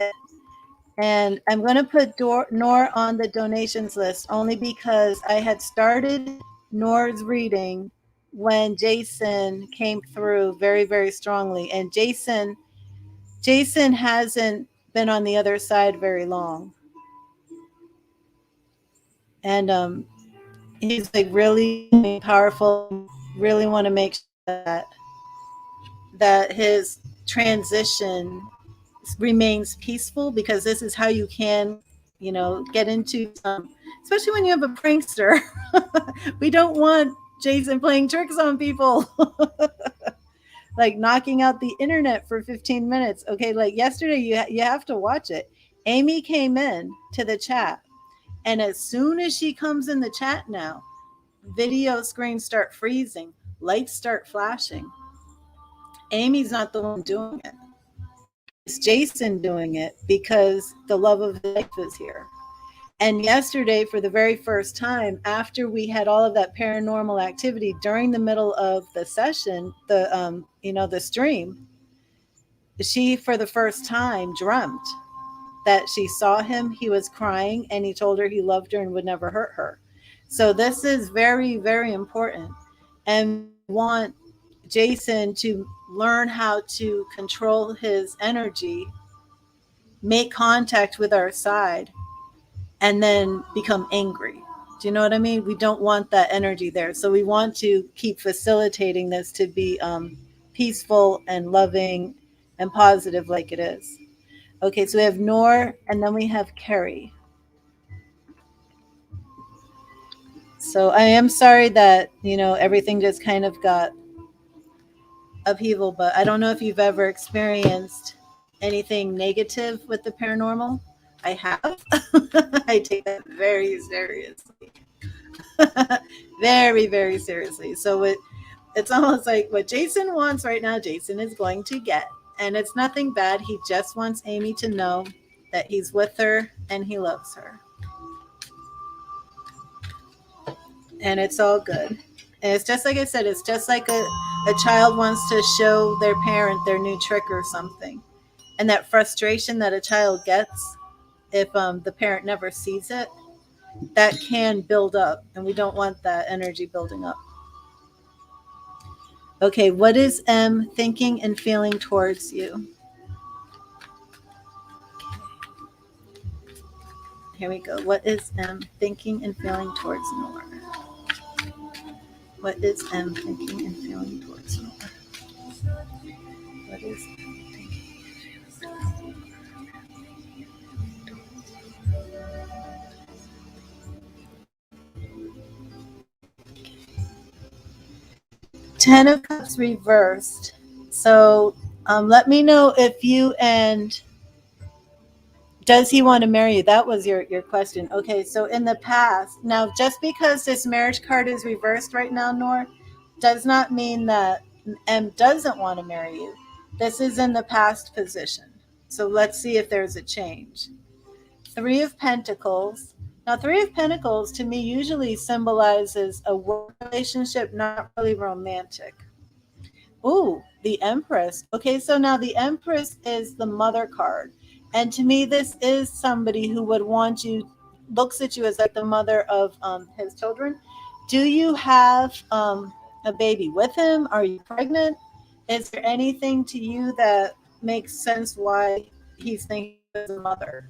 and I'm going to put Nor on the donations list only because I had started Nor's reading when Jason came through very, very strongly. And Jason hasn't been on the other side very long. And he's like really powerful, really want to make sure that his transition remains peaceful, because this is how you can, get into some, especially when you have a prankster. We don't want Jason playing tricks on people. Like knocking out the internet for 15 minutes. Okay, like yesterday, you have to watch it. Amy came in to the chat, and as soon as she comes in the chat now, video screens start freezing, lights start flashing. Amy's not the one doing it. It's Jason doing it because the love of life is here. And yesterday, for the very first time, after we had all of that paranormal activity during the middle of the session, the stream, she for the first time dreamt that she saw him, he was crying, and he told her he loved her and would never hurt her. So this is very, very important. And we want Jason to learn how to control his energy, make contact with our side, and then become angry. Do you know what I mean? We don't want that energy there. So we want to keep facilitating this to be peaceful and loving and positive like it is. Okay, so we have Nor, and then we have Carrie. So I am sorry that, everything just kind of got upheaval, but I don't know if you've ever experienced anything negative with the paranormal. I have. I take that very seriously. Very, very seriously. So it's almost like what Jason wants right now, Jason is going to get. And it's nothing bad. He just wants Amy to know that he's with her and he loves her. And it's all good. And it's just like I said, it's just like a child wants to show their parent their new trick or something. And that frustration that a child gets if the parent never sees it, that can build up. And we don't want that energy building up. Okay, what is M thinking and feeling towards you? Here we go. What is M thinking and feeling towards Nor? What is M thinking and feeling towards Nor? What is M thinking? 10 of Cups reversed. So let me know if you and does he want to marry you? That was your question. Okay, so in the past, now just because this marriage card is reversed right now, Nor, does not mean that M doesn't want to marry you. This is in the past position. So let's see if there's a change. 3 of Pentacles. Now, 3 of Pentacles to me usually symbolizes a work relationship, not really romantic. Ooh, the Empress. Okay, so now the Empress is the mother card. And to me, this is somebody who would want you, looks at you as like the mother of his children. Do you have a baby with him? Are you pregnant? Is there anything to you that makes sense why he's thinking as a mother?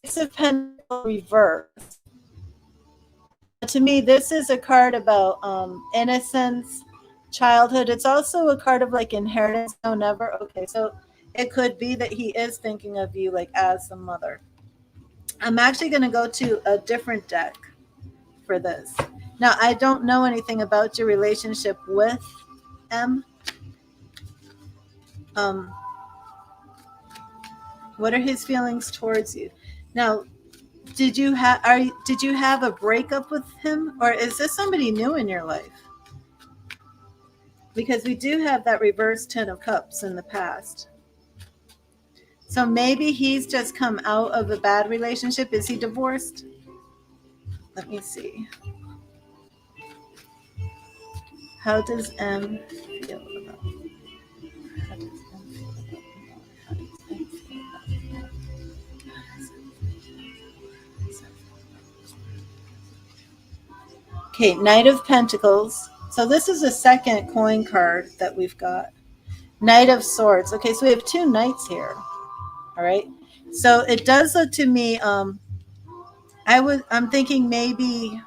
6 of Pentacles reverse. To me, this is a card about innocence, childhood. It's also a card of like inheritance. No, never. Okay, so it could be that he is thinking of you like as the mother. I'm actually going to go to a different deck for this. Now, I don't know anything about your relationship with M. What are his feelings towards you? Now, did you have a breakup with him, or is this somebody new in your life? Because we do have that reverse 10 of Cups in the past. So maybe he's just come out of a bad relationship. Is he divorced? Let me see. How does M feel about How does M feel about How does M feel about Okay, Knight of Pentacles. So this is the second coin card that we've got. Knight of Swords. Okay, so we have 2 knights here. All right. So it does look to me, I'm thinking maybe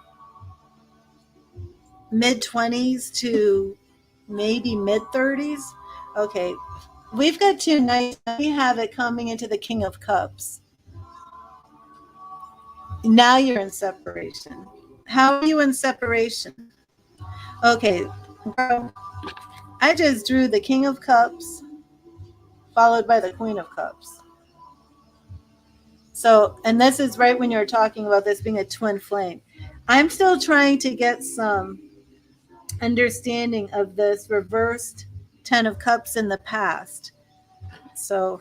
mid-20s to maybe mid-30s. Okay. We've got 2 knights. We have it coming into the King of Cups. Now you're in separation. How are you in separation? Okay, girl, I just drew the King of Cups followed by the Queen of Cups. So, and this is right when you're talking about this being a twin flame. I'm still trying to get some understanding of this reversed 10 of Cups in the past. So,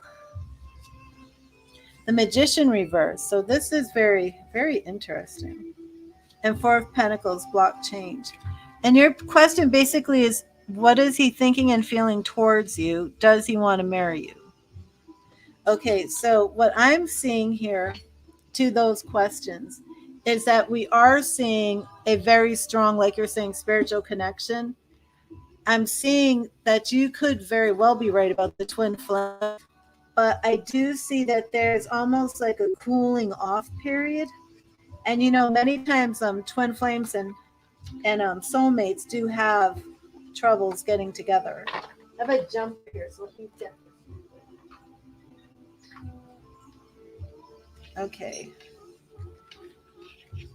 the Magician reverse. So, this is very, very interesting. And 4 of Pentacles, block change. And your question basically is, what is he thinking and feeling towards you? Does he want to marry you? Okay, so what I'm seeing here to those questions is that we are seeing a very strong, like you're saying, spiritual connection. I'm seeing that you could very well be right about the twin flame, but I do see that there's almost like a cooling off period. And many times twin flames and soulmates do have troubles getting together. I have a jump here, so let me get this. Okay.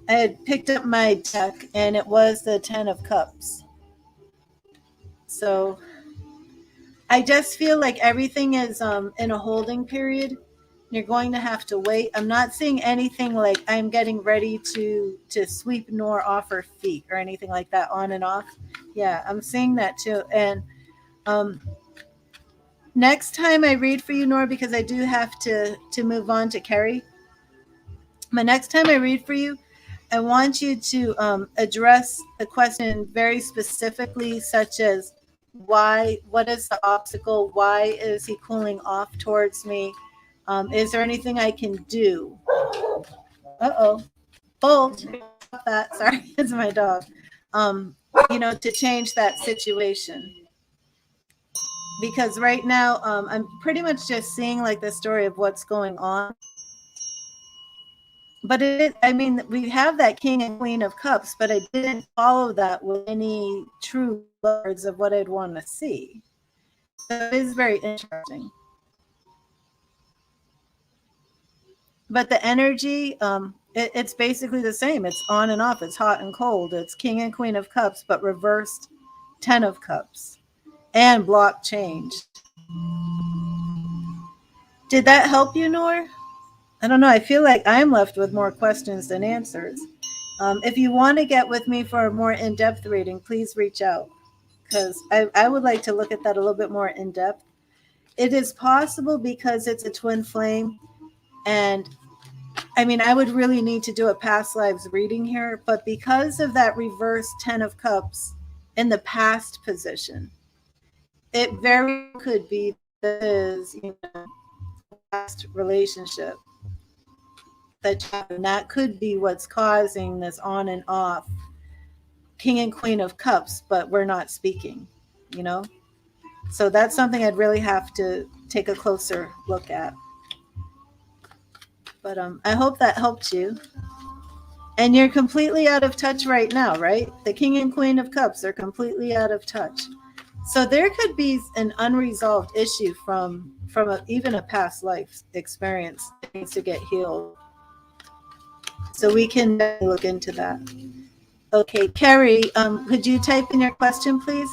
I had picked up my deck, and it was the 10 of Cups. So I just feel like everything is in a holding period. You're going to have to wait. I'm not seeing anything like I'm getting ready to sweep Nor off her feet or anything like that, on and off. Yeah, I'm seeing that too. And next time I read for you, Nor, because I do have to move on to Carrie. But next time I read for you, I want you to address a question very specifically, such as why, what is the obstacle? Why is he cooling off towards me? Is there anything I can do? Uh-oh. Bolt. That, sorry, it's my dog. To change that situation. Because right now, I'm pretty much just seeing like the story of what's going on. But I mean, we have that King and Queen of Cups, but I didn't follow that with any true words of what I'd want to see. So it is very interesting. But the energy, it's basically the same. It's on and off. It's hot and cold. It's King and Queen of Cups, but reversed 10 of Cups and block change. Did that help you, Nor? I don't know. I feel like I'm left with more questions than answers. If you want to get with me for a more in depth reading, please reach out because I would like to look at that a little bit more in depth. It is possible because it's a twin flame. And I mean, I would really need to do a past lives reading here. But because of that reverse 10 of Cups in the past position, it very could be this, past relationship that could be what's causing this on and off King and Queen of Cups, but we're not speaking, you know? So that's something I'd really have to take a closer look at. But I hope that helped you. And you're completely out of touch right now, right? The King and Queen of Cups are completely out of touch. So there could be an unresolved issue from even a past life experience that needs to get healed. So we can look into that. Okay, Carrie, could you type in your question, please?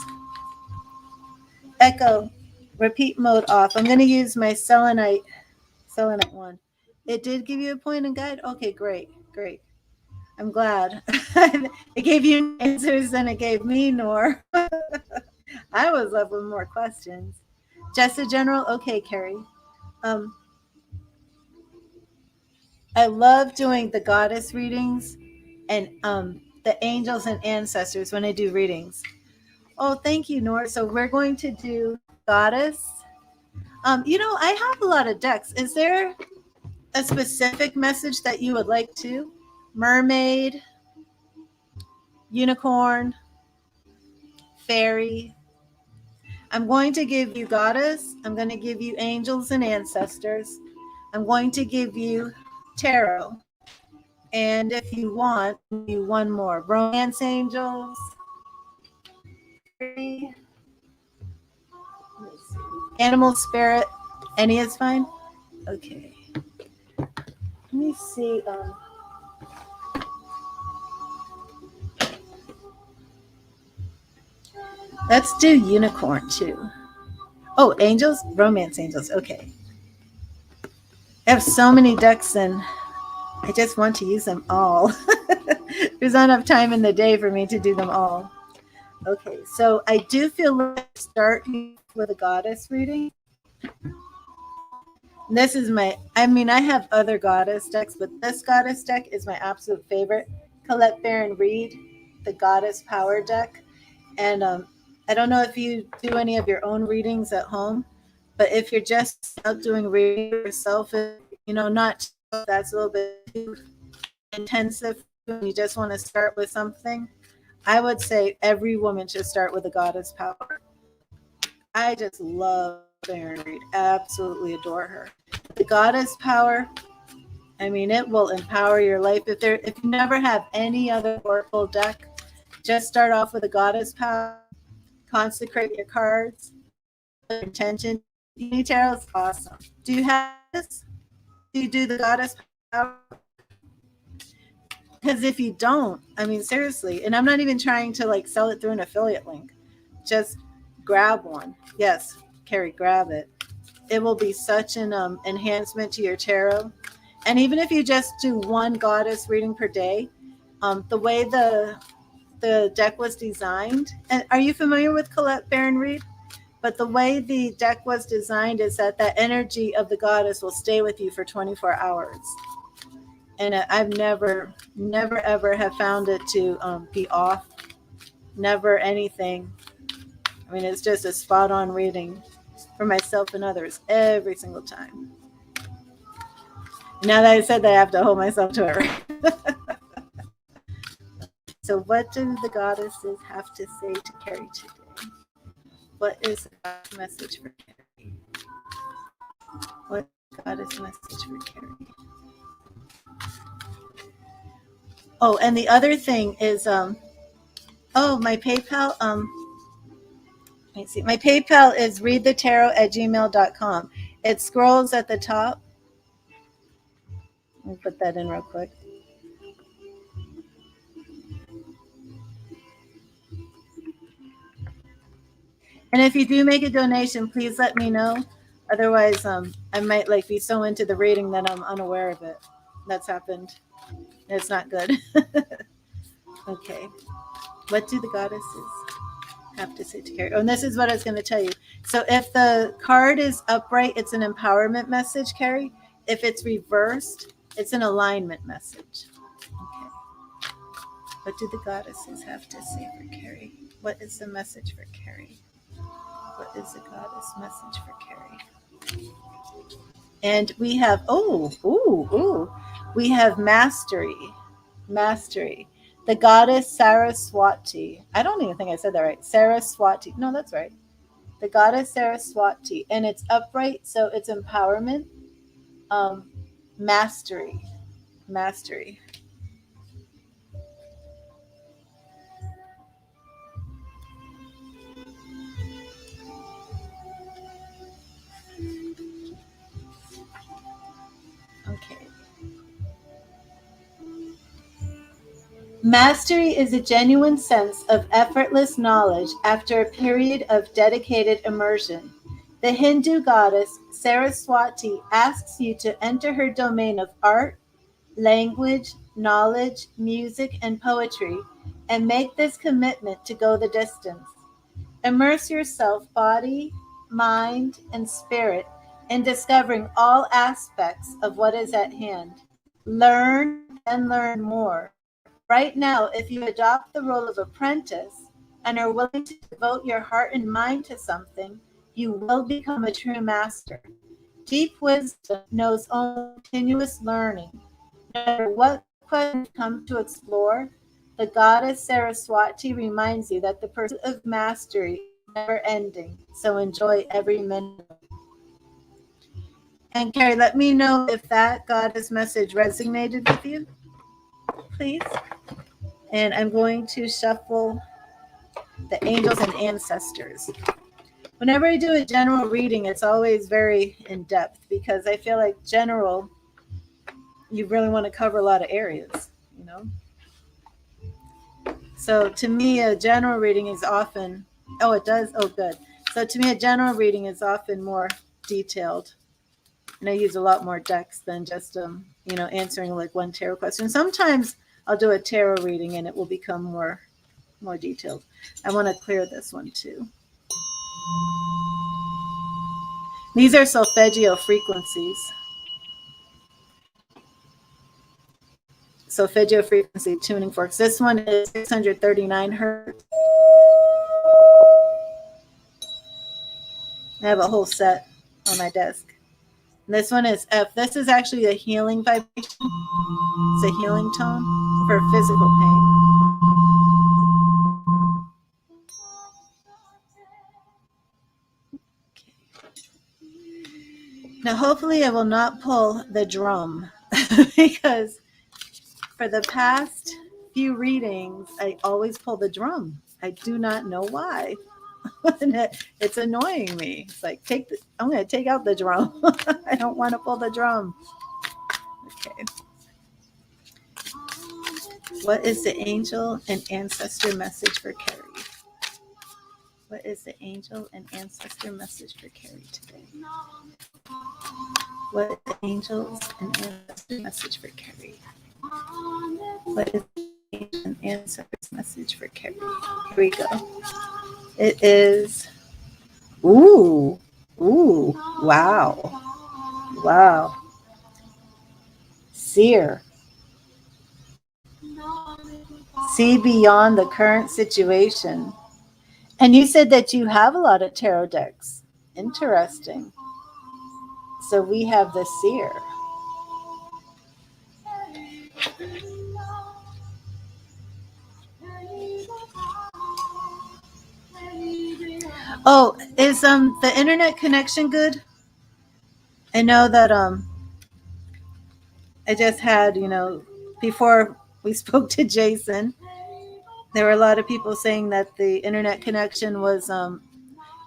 Echo, repeat mode off. I'm going to use my selenite one. It did give you a point and guide? Okay, great, great. I'm glad. It gave you answers than it gave me, Nor. I was left with more questions. Just a general? Okay, Carrie. Um, I love doing the goddess readings and the angels and ancestors when I do readings. Oh, thank you, Nor. So we're going to do goddess. I have a lot of decks. Is there a specific message that you would like to? Mermaid, unicorn, fairy. I'm going to give you goddess. I'm going to give you angels and ancestors. I'm going to give you tarot. And if you want, you one more. Romance angels. Animal spirit. Any is fine? Okay. Let me see. Let's do unicorn too. Oh, angels? Romance angels. Okay. I have so many decks and I just want to use them all. There's not enough time in the day for me to do them all. Okay, so I do feel like start with a goddess reading. This is I have other goddess decks, but this goddess deck is my absolute favorite. Colette Baron Reed, the Goddess Power deck. And I don't know if you do any of your own readings at home, but if you're just out doing reading yourself, not that's a little bit too intensive. You just want to start with something. I would say every woman should start with a Goddess Power. I just love Baron Reed. Absolutely adore her. The Goddess Power, I mean, it will empower your life. If you never have any other oracle deck, just start off with a Goddess Power. Consecrate your cards. Intention. Tarot is awesome. Do you have this? Do you do the Goddess Power? Because if you don't, I mean, seriously, and I'm not even trying to like sell it through an affiliate link. Just grab one. Yes, Carrie, grab it. It will be such an enhancement to your tarot. And even if you just do one goddess reading per day, the way the deck was designed, and are you familiar with Colette Baron Reed? But the way the deck was designed is that energy of the goddess will stay with you for 24 hours. And I've never ever have found it to be off. Never anything. I mean, it's just a spot on reading for myself and others every single time. Now that I said that, I have to hold myself to it. So what do the goddesses have to say to Carrie today? What is God's message for Carrie? What is God's message for Carrie? Oh, and the other thing is, oh, my PayPal, let me see. My PayPal is readthetarot@gmail.com. It scrolls at the top. Let me put that in real quick. And if you do make a donation, please let me know. Otherwise, I might like be so into the reading that I'm unaware of it. That's happened. It's not good. Okay. What do the goddesses have to say to Carrie? Oh, and this is what I was going to tell you. So if the card is upright, it's an empowerment message, Carrie. If it's reversed, it's an alignment message. Okay. What do the goddesses have to say for Carrie? What is the message for Carrie? What is the goddess message for Carrie? And we have, we have mastery. Mastery. The goddess Saraswati. I don't even think I said that right. Saraswati. No, that's right. The goddess Saraswati. And it's upright, so it's empowerment. Mastery. Mastery. Okay. Mastery is a genuine sense of effortless knowledge after a period of dedicated immersion. The Hindu goddess Saraswati asks you to enter her domain of art, language, knowledge, music, and poetry, and make this commitment to go the distance. Immerse yourself, body, mind, and spirit, in discovering all aspects of what is at hand. Learn and learn more. Right now, if you adopt the role of apprentice and are willing to devote your heart and mind to something, you will become a true master. Deep wisdom knows only continuous learning. No matter what question you come to explore, the goddess Saraswati reminds you that the pursuit of mastery is never ending, so enjoy every minute. And Carrie, let me know if that goddess message resonated with you, please. And I'm going to shuffle the angels and ancestors. Whenever I do a general reading, it's always very in depth because I feel like general, you really want to cover a lot of areas, you know? So to me, a general reading is often, oh, it does? Oh, good. So to me, a general reading is often more detailed. And I use a lot more decks than just, answering like one tarot question. Sometimes I'll do a tarot reading and it will become more detailed. I want to clear this one too. These are solfeggio frequencies. Solfeggio frequency tuning forks. This one is 639 hertz. I have a whole set on my desk. And this one is F. This is actually a healing vibration. It's a healing tone for physical pain. Now, hopefully I will not pull the drum because for the past few readings, I always pull the drum. I do not know why. It's annoying me. It's like, I'm going to take out the drum. I don't want to pull the drum. Okay. What is the angel and ancestor message for Carrie? What is the angel and ancestor message for Carrie today? What is the angels and ancestor message for Carrie? What is the angel and ancestor message for Carrie? Here we go. It is, wow. Seer. See beyond the current situation. And you said that you have a lot of tarot decks. Interesting. So we have the seer. Oh, is the internet connection good? I know that I just had, before We spoke to Jason. There were a lot of people saying that the internet connection was,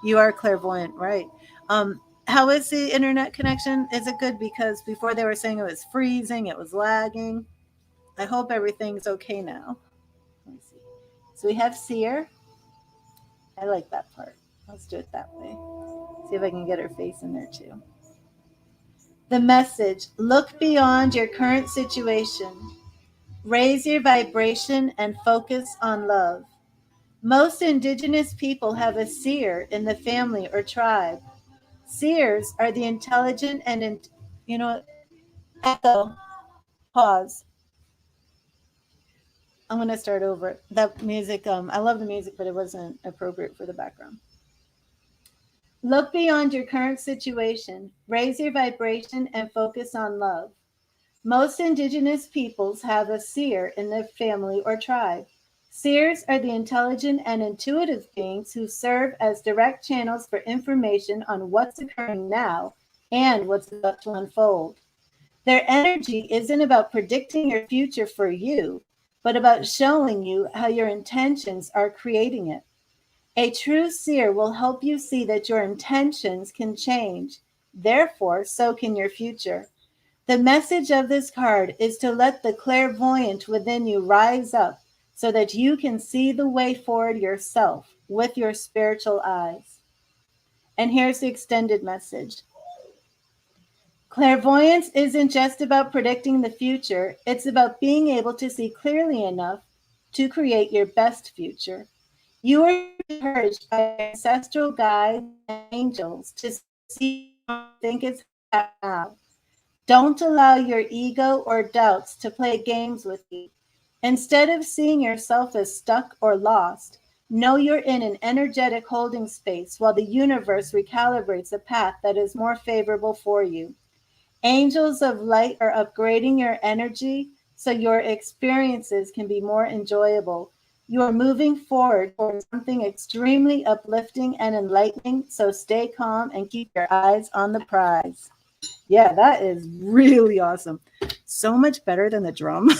you are clairvoyant, right? How is the internet connection? Is it good? Because before they were saying it was freezing, it was lagging. I hope everything's okay now. Let me see. So we have seer. I like that part. Let's do it that way. See if I can get her face in there too. The message: look beyond your current situation. Raise your vibration and focus on love. Most indigenous people have a seer in the family or tribe. Seers are the intelligent and, you know, echo, pause. I'm going to start over. That music, I love the music, but it wasn't appropriate for the background. Look beyond your current situation. Raise your vibration and focus on love. Most indigenous peoples have a seer in their family or tribe. Seers are the intelligent and intuitive beings who serve as direct channels for information on what's occurring now and what's about to unfold. Their energy isn't about predicting your future for you, but about showing you how your intentions are creating it. A true seer will help you see that your intentions can change. Therefore, so can your future. The message of this card is to let the clairvoyant within you rise up so that you can see the way forward yourself with your spiritual eyes. And here's the extended message. Clairvoyance isn't just about predicting the future, it's about being able to see clearly enough to create your best future. You are encouraged by ancestral guides and angels to see what you think is happening now. Don't allow your ego or doubts to play games with you. Instead of seeing yourself as stuck or lost, know you're in an energetic holding space while the universe recalibrates a path that is more favorable for you. Angels of light are upgrading your energy so your experiences can be more enjoyable. You are moving forward towards something extremely uplifting and enlightening, so stay calm and keep your eyes on the prize. Yeah, that is really awesome. So much better than the drum.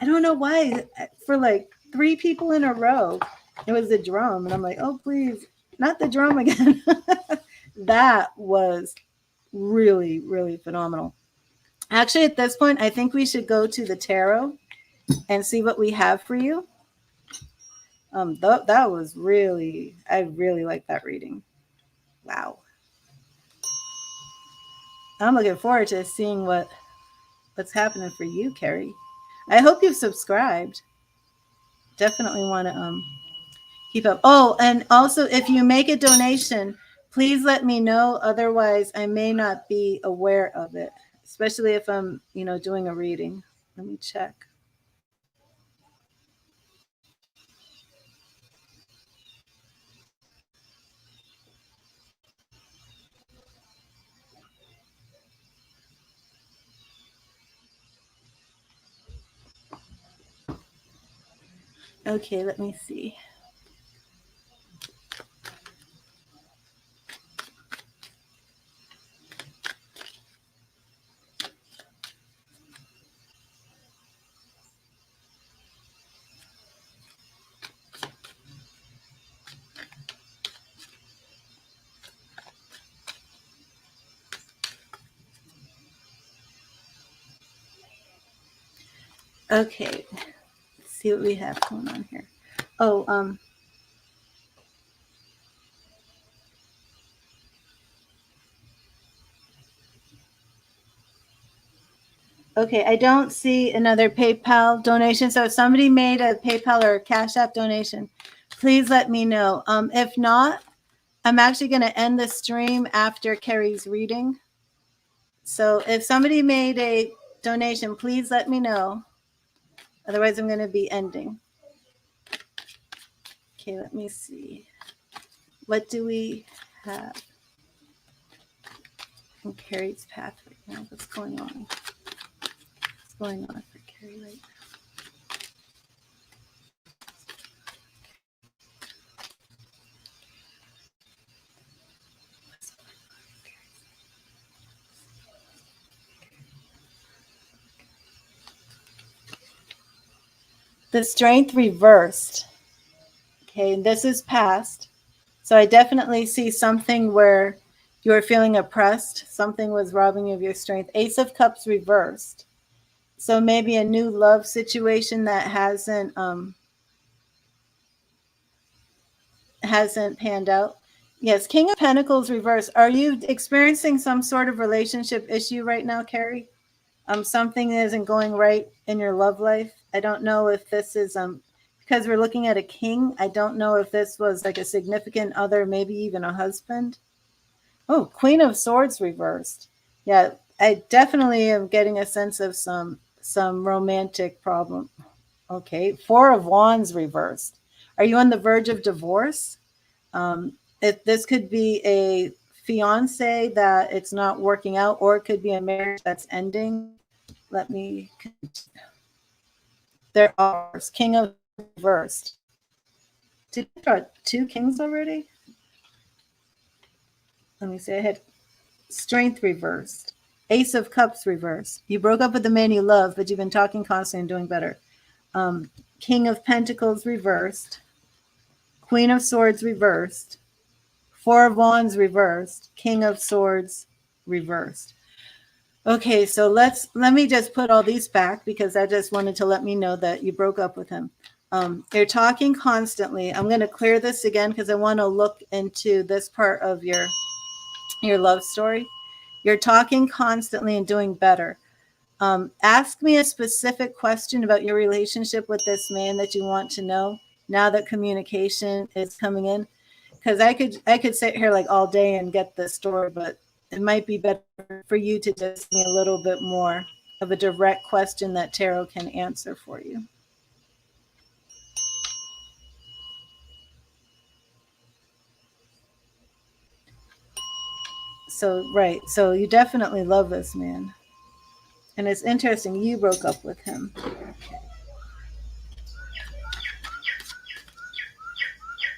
I don't know why. For like 3 people in a row, it was the drum. And I'm like, oh, please, not the drum again. That was really, really phenomenal. Actually, at this point, I think we should go to the tarot and see what we have for you. That was really, I really like that reading. Wow. I'm looking forward to seeing what's happening for you, Carrie. I hope you've subscribed. Definitely want to keep up. Oh, and also if you make a donation, please let me know. Otherwise, I may not be aware of it, especially if I'm, doing a reading. Let me check. Okay, let me see. Okay, let's see what we have going on here. Oh, okay, I don't see another PayPal donation. So if somebody made a PayPal or a Cash App donation, please let me know. If not, I'm actually going to end the stream after Carrie's reading. So if somebody made a donation, please let me know. Otherwise, I'm going to be ending. Okay, let me see. What do we have in Carrie's path right now? What's going on? What's going on for Carrie right now? The Strength reversed. Okay, and this is past. So I definitely see something where you were feeling oppressed. Something was robbing you of your strength. Ace of Cups reversed. So maybe a new love situation that hasn't panned out. Yes, King of Pentacles reversed. Are you experiencing some sort of relationship issue right now, Carrie? Something isn't going right in your love life. I don't know if this is because we're looking at a king. I don't know if this was like a significant other, maybe even a husband. Oh, Queen of Swords reversed. Yeah, I definitely am getting a sense of some romantic problem. Okay, Four of Wands reversed. Are you on the verge of divorce? This could be a fiance that it's not working out, or it could be a marriage that's ending. Let me. There are King of reversed. Did I draw two kings already? Let me see. I had Strength reversed. Ace of Cups reversed. You broke up with the man you love, but you've been talking constantly and doing better. King of Pentacles reversed. Queen of Swords reversed. Four of Wands reversed. King of Swords reversed. Okay, so let me just put all these back because I just wanted to let me know that you broke up with him. You're talking constantly. I'm going to clear this again because I want to look into this part of your love story. You're talking constantly and doing better. Ask me a specific question about your relationship with this man that you want to know now that communication is coming in. Because I could sit here like all day and get the story, but it might be better for you to just give me a little bit more of a direct question that tarot can answer for you. So, right. So you definitely love this man. And it's interesting, you broke up with him.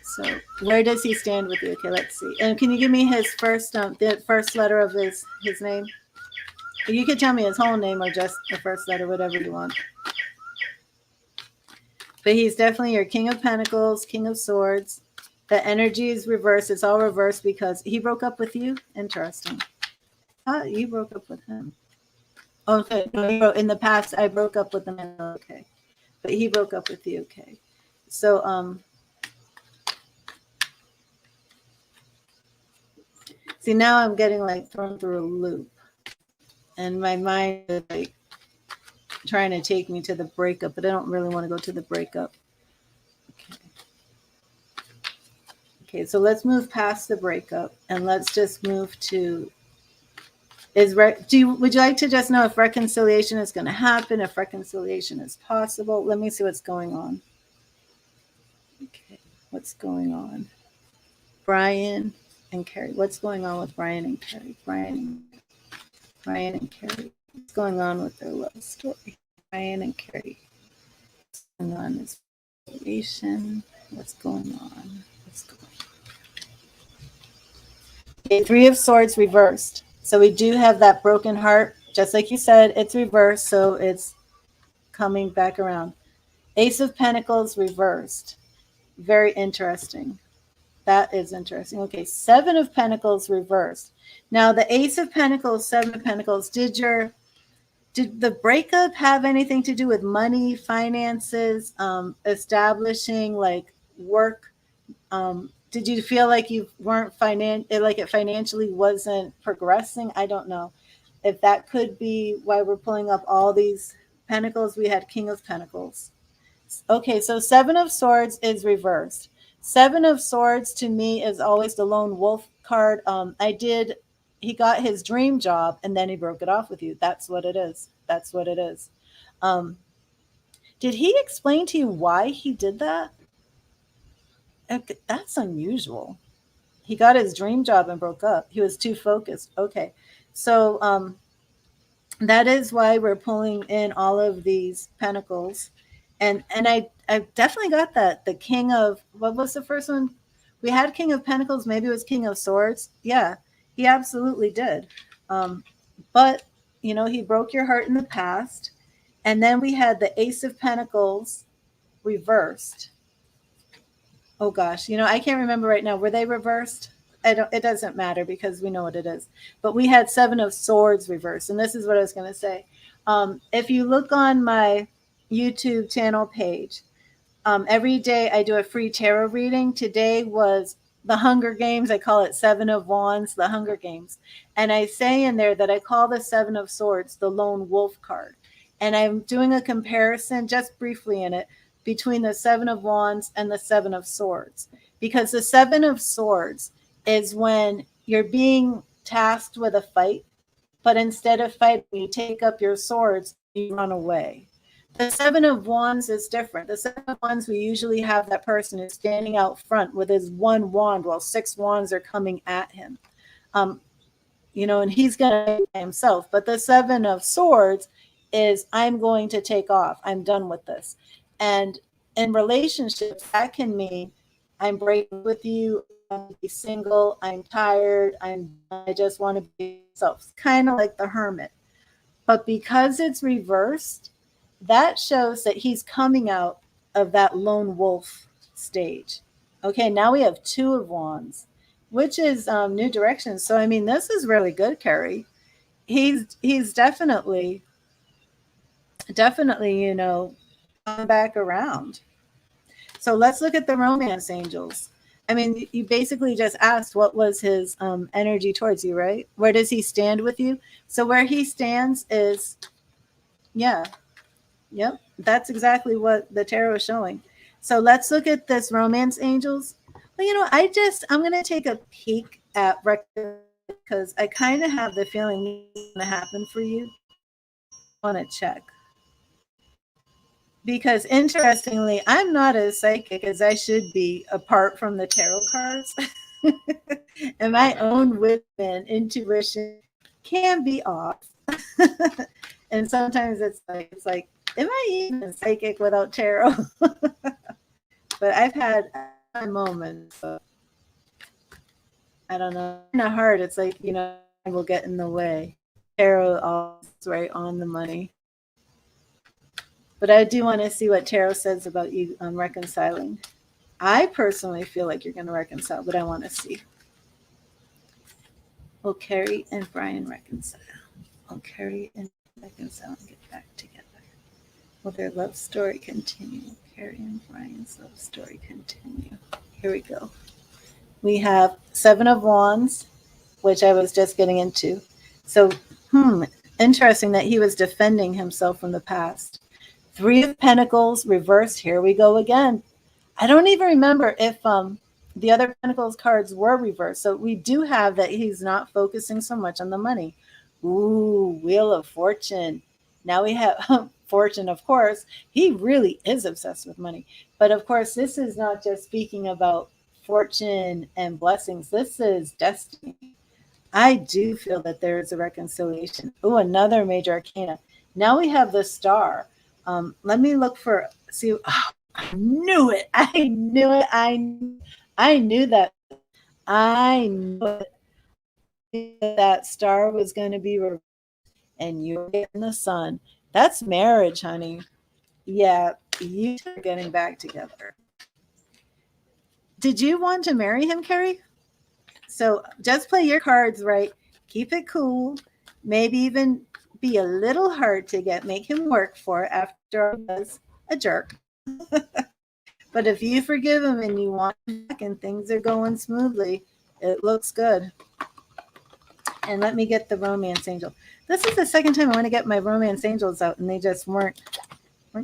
So where does he stand with you? Okay, let's see. And can you give me his first, the first letter of his name? You could tell me his whole name or just the first letter, whatever you want. But he's definitely your King of Pentacles, King of Swords. The energy is reversed. It's all reversed because he broke up with you. Interesting. You broke up with him. Okay. No, in the past, I broke up with him. Okay. But he broke up with you. Okay. So, see, now I'm getting like thrown through a loop. And my mind is like trying to take me to the breakup, but I don't really want to go to the breakup. Okay, so let's move past the breakup and let's just move to would you like to just know if reconciliation is going to happen, if reconciliation is possible? Let me see what's going on. Okay, what's going on? Brian and Carrie. What's going on with Brian and Carrie? Brian and Carrie. What's going on with their love story? Brian and Carrie. What's going on? Is relation? What's going on? What's going on? Okay, Three of Swords reversed. So we do have that broken heart. Just like you said, it's reversed, so it's coming back around. Ace of Pentacles reversed. Very interesting. That is interesting. Okay, Seven of Pentacles reversed. Now the Ace of Pentacles, Seven of Pentacles, did the breakup have anything to do with money, finances, establishing like work? Did you feel like you weren't like it financially wasn't progressing? I don't know if that could be why we're pulling up all these pentacles. We had King of Pentacles. Okay, so Seven of Swords is reversed. Seven of Swords to me is always the lone wolf card. He got his dream job and then he broke it off with you. That's what it is. That's what it is. Did he explain to you why he did that? Okay, that's unusual. He got his dream job and broke up. He was too focused. Okay. So that is why we're pulling in all of these pentacles. And I definitely got that. The King of, what was the first one? We had King of Pentacles. Maybe it was King of Swords. Yeah, he absolutely did. But, he broke your heart in the past. And then we had the Ace of Pentacles reversed. Oh gosh, I can't remember right now. Were they reversed? It doesn't matter because we know what it is. But we had 7 of Swords reversed. And this is what I was going to say. If you look on my YouTube channel page, every day I do a free tarot reading. Today was the Hunger Games. I call it 7 of Wands, the Hunger Games. And I say in there that I call the 7 of Swords the Lone Wolf card. And I'm doing a comparison just briefly in it between the 7 of Wands and the 7 of Swords. Because the 7 of Swords is when you're being tasked with a fight, but instead of fighting, you take up your swords, you run away. The 7 of Wands is different. The 7 of Wands, we usually have that person who's standing out front with his one wand while 6 wands are coming at him. And he's going to by himself. But the 7 of Swords is, I'm going to take off. I'm done with this. And in relationships, that can mean I'm breaking with you. I'm single. I'm tired. I just want to be myself. It's kind of like the Hermit. But because it's reversed, that shows that he's coming out of that lone wolf stage. Okay, now we have 2 of Wands, which is new direction. So, this is really good, Carrie. He's definitely, come back around. So let's look at the romance angels. You basically just asked what was his energy towards you, right? Where does he stand with you? So where he stands is, yep, that's exactly what the tarot is showing. So let's look at this romance angels. Well, I'm going to take a peek at because I kind of have the feeling it's going to happen for you. I want to check. Because interestingly, I'm not as psychic as I should be apart from the tarot cards. And my own wisdom and intuition can be off. And sometimes it's like, am I even psychic without tarot? But I've had my moments. So I don't know. In the heart, it's like, will get in the way. Tarot always right on the money. But I do want to see what tarot says about you reconciling. I personally feel like you're going to reconcile, but I want to see. Will Carrie and Brian reconcile? Will Carrie and reconcile and get back together? Will their love story continue? Will Carrie and Brian's love story continue? Here we go. We have 7 of Wands, which I was just getting into. So, interesting that he was defending himself from the past. 3 of Pentacles reversed. Here we go again. I don't even remember if the other Pentacles cards were reversed. So we do have that he's not focusing so much on the money. Ooh, Wheel of Fortune. Now we have Fortune, of course. He really is obsessed with money. But of course, this is not just speaking about fortune and blessings. This is destiny. I do feel that there is a reconciliation. Oh, another major arcana. Now we have the Star. Let me look for, see, oh, I knew it. I knew it. I knew that. I knew it. That Star was going to be reversed and you're getting the Sun. That's marriage, honey. Yeah, you two are getting back together. Did you want to marry him, Carrie? So just play your cards right. Keep it cool. Maybe even be a little hard to get. Make him work for it after all he was a jerk. But if you forgive him and you want him back and things are going smoothly, it looks good. And let me get the romance angel. This is the second time I want to get my romance angels out and they just weren't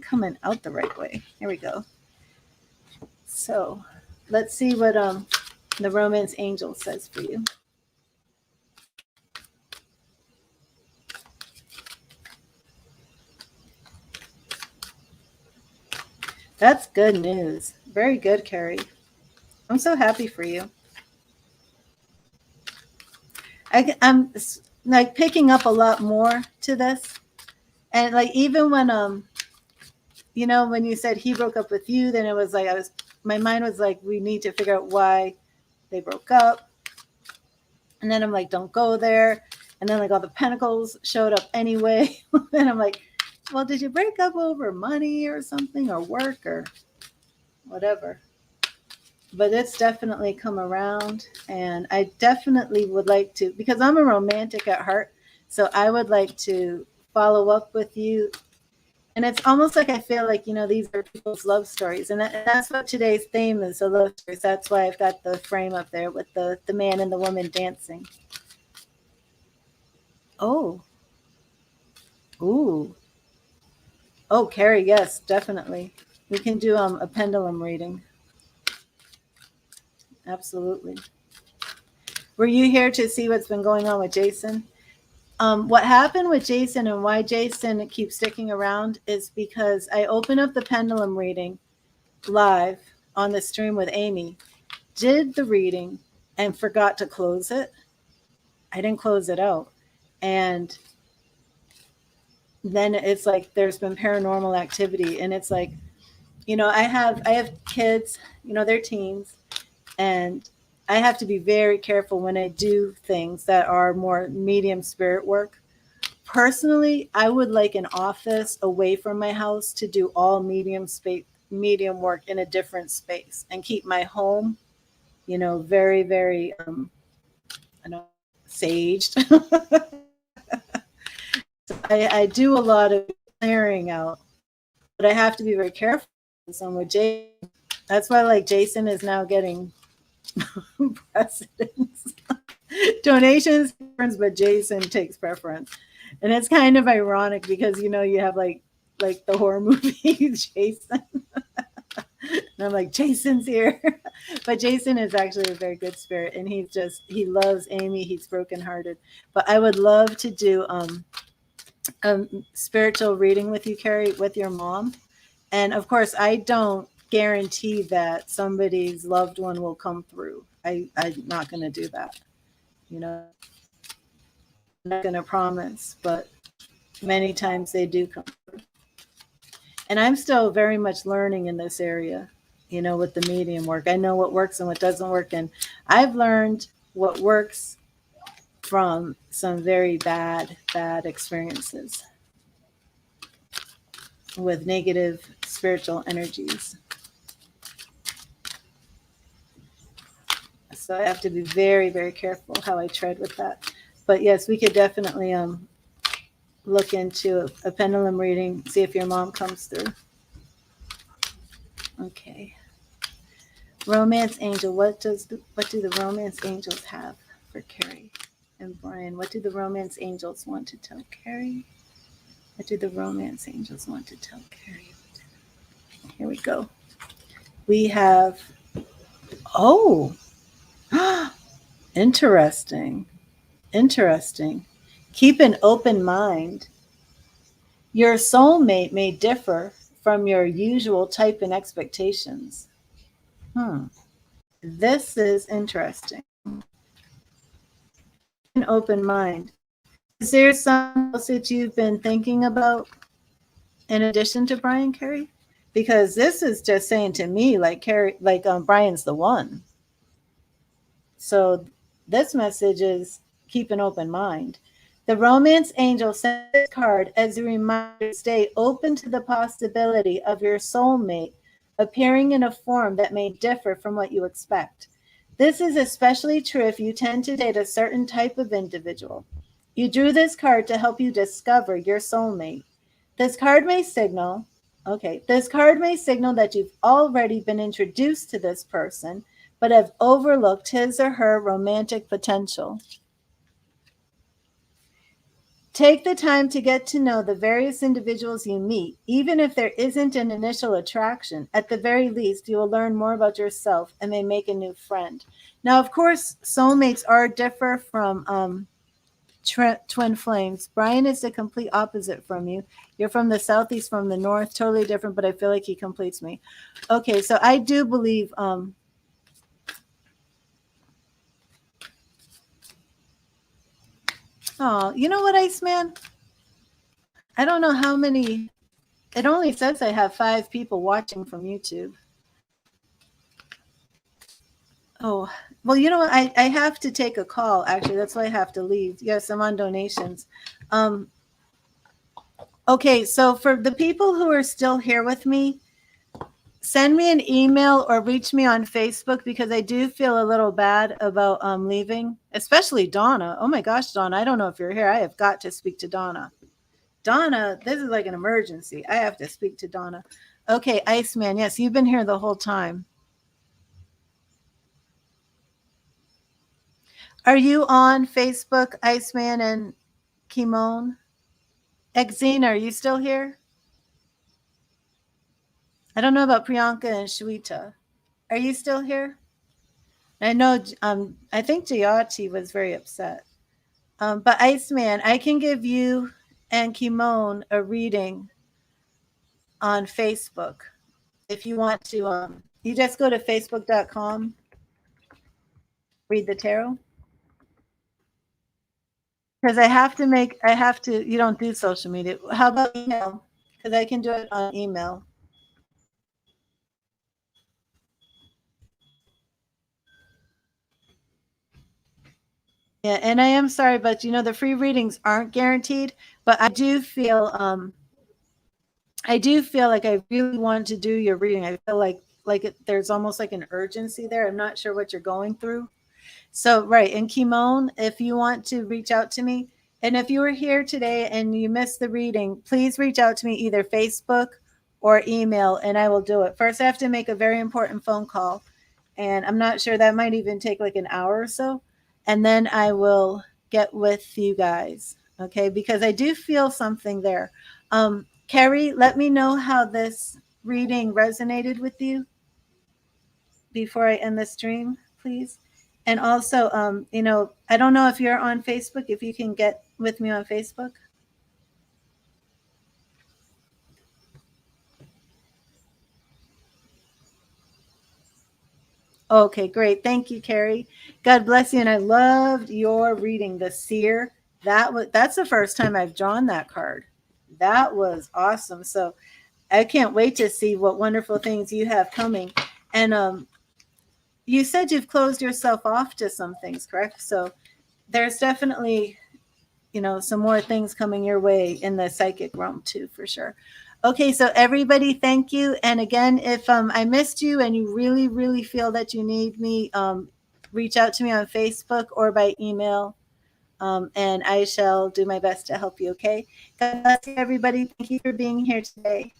coming out the right way. Here we go. So let's see what the romance angel says for you. That's good news. Very good, Carrie. I'm so happy for you. I'm like picking up a lot more to this. And like even when when you said he broke up with you, then it was like my mind was like, we need to figure out why they broke up. And then I'm like, don't go there. And then like all the Pentacles showed up anyway. And I'm like, well, did you break up over money or something or work or whatever. But it's definitely come around, and I definitely would like to, because I'm a romantic at heart, so I would like to follow up with you. And it's almost like I feel like, these are people's love stories. And that's what today's theme is, the love stories. That's why I've got the frame up there with the man and the woman dancing. Oh. Ooh. Oh, Carrie, yes, definitely. We can do a pendulum reading. Absolutely. Were you here to see what's been going on with Jason? What happened with Jason and why Jason keeps sticking around is because I opened up the pendulum reading live on the stream with Amy, did the reading, and forgot to close it. I didn't close it out. And then it's like there's been paranormal activity, and it's like, I have kids, they're teens, and I have to be very careful when I do things that are more medium spirit work. Personally, I would like an office away from my house to do all medium work in a different space, and keep my home, very, very I know, saged. I do a lot of clearing out, but I have to be very careful. With Jason, that's why like Jason is now getting precedence. Donations, but Jason takes preference. And it's kind of ironic because you have like the horror movie Jason. And I'm like, Jason's here. But Jason is actually a very good spirit, and he loves Amy. He's brokenhearted. But I would love to do spiritual reading with you, Carrie, with your mom. And of course, I don't guarantee that somebody's loved one will come through. I'm not going to do that. I'm not going to promise, but many times they do come through. And I'm still very much learning in this area, with the medium work. I know what works and what doesn't work. And I've learned what works from some very bad experiences with negative spiritual energies. So I have to be very, very careful how I tread with that. But yes, we could definitely look into a pendulum reading, see if your mom comes through. Okay. Romance angel. What do the romance angels have for Carrie and Brian? What do the romance angels want to tell Carrie? What do the romance angels want to tell Carrie? Here we go. We have, interesting. Keep an open mind. Your soulmate may differ from your usual type and expectations. This is interesting. An open mind. Is there something else that you've been thinking about in addition to Brian, Carrie? Because this is just saying to me, like Carrie, like Brian's the one. So this message is keep an open mind. The romance angel sent this card as a reminder to stay open to the possibility of your soulmate appearing in a form that may differ from what you expect. This is especially true if you tend to date a certain type of individual. You drew this card to help you discover your soulmate. This card may signal that you've already been introduced to this person, but have overlooked his or her romantic potential. Take the time to get to know the various individuals you meet. Even if there isn't an initial attraction, at the very least, you will learn more about yourself and may make a new friend. Now, of course, soulmates are differ from twin flames. Brian is the complete opposite from you. You're from the southeast, from the north, totally different, but I feel like he completes me. Okay, so I do believe you know what, Iceman? I don't know how many. It only says I have 5 people watching from YouTube. Oh, well, you know what? I have to take a call, actually. That's why I have to leave. Yes, I'm on donations. Okay, so for the people who are still here with me, send me an email or reach me on Facebook, because I do feel a little bad about leaving, especially Donna. Oh my gosh, Donna, I don't know if you're here. I have got to speak to Donna. Donna, this is like an emergency. I have to speak to Donna. Okay, Iceman, yes, you've been here the whole time. Are you on Facebook, Iceman and Kimon? Exena, are you still here? I don't know about Priyanka and Shweta. Are you still here? I know, I think Jayati was very upset. But Iceman, I can give you and Kimon a reading on Facebook if you want to. You just go to facebook.com, read the tarot. Because I have to, you don't do social media. How about email? Because I can do it on email. Yeah, and I am sorry, but the free readings aren't guaranteed. But I do feel like I really want to do your reading. I feel like there's almost like an urgency there. I'm not sure what you're going through. So, right. And Kimon, if you want to reach out to me, and if you were here today and you missed the reading, please reach out to me either Facebook or email, and I will do it. First, I have to make a very important phone call, and I'm not sure, that might even take like an hour or so. And then I will get with you guys. Okay. Because I do feel something there. Carrie, let me know how this reading resonated with you before I end the stream, please. And also, I don't know if you're on Facebook, if you can get with me on Facebook. Okay, great. Thank you, Carrie. God bless you. And I loved your reading, the seer. That's the first time I've drawn that card. That was awesome. So I can't wait to see what wonderful things you have coming. And you said you've closed yourself off to some things, correct? So there's definitely some more things coming your way in the psychic realm too, for sure. Okay, so everybody, thank you. And again, if I missed you and you really, really feel that you need me, reach out to me on Facebook or by email, and I shall do my best to help you. Okay, God bless you, everybody. Thank you for being here today.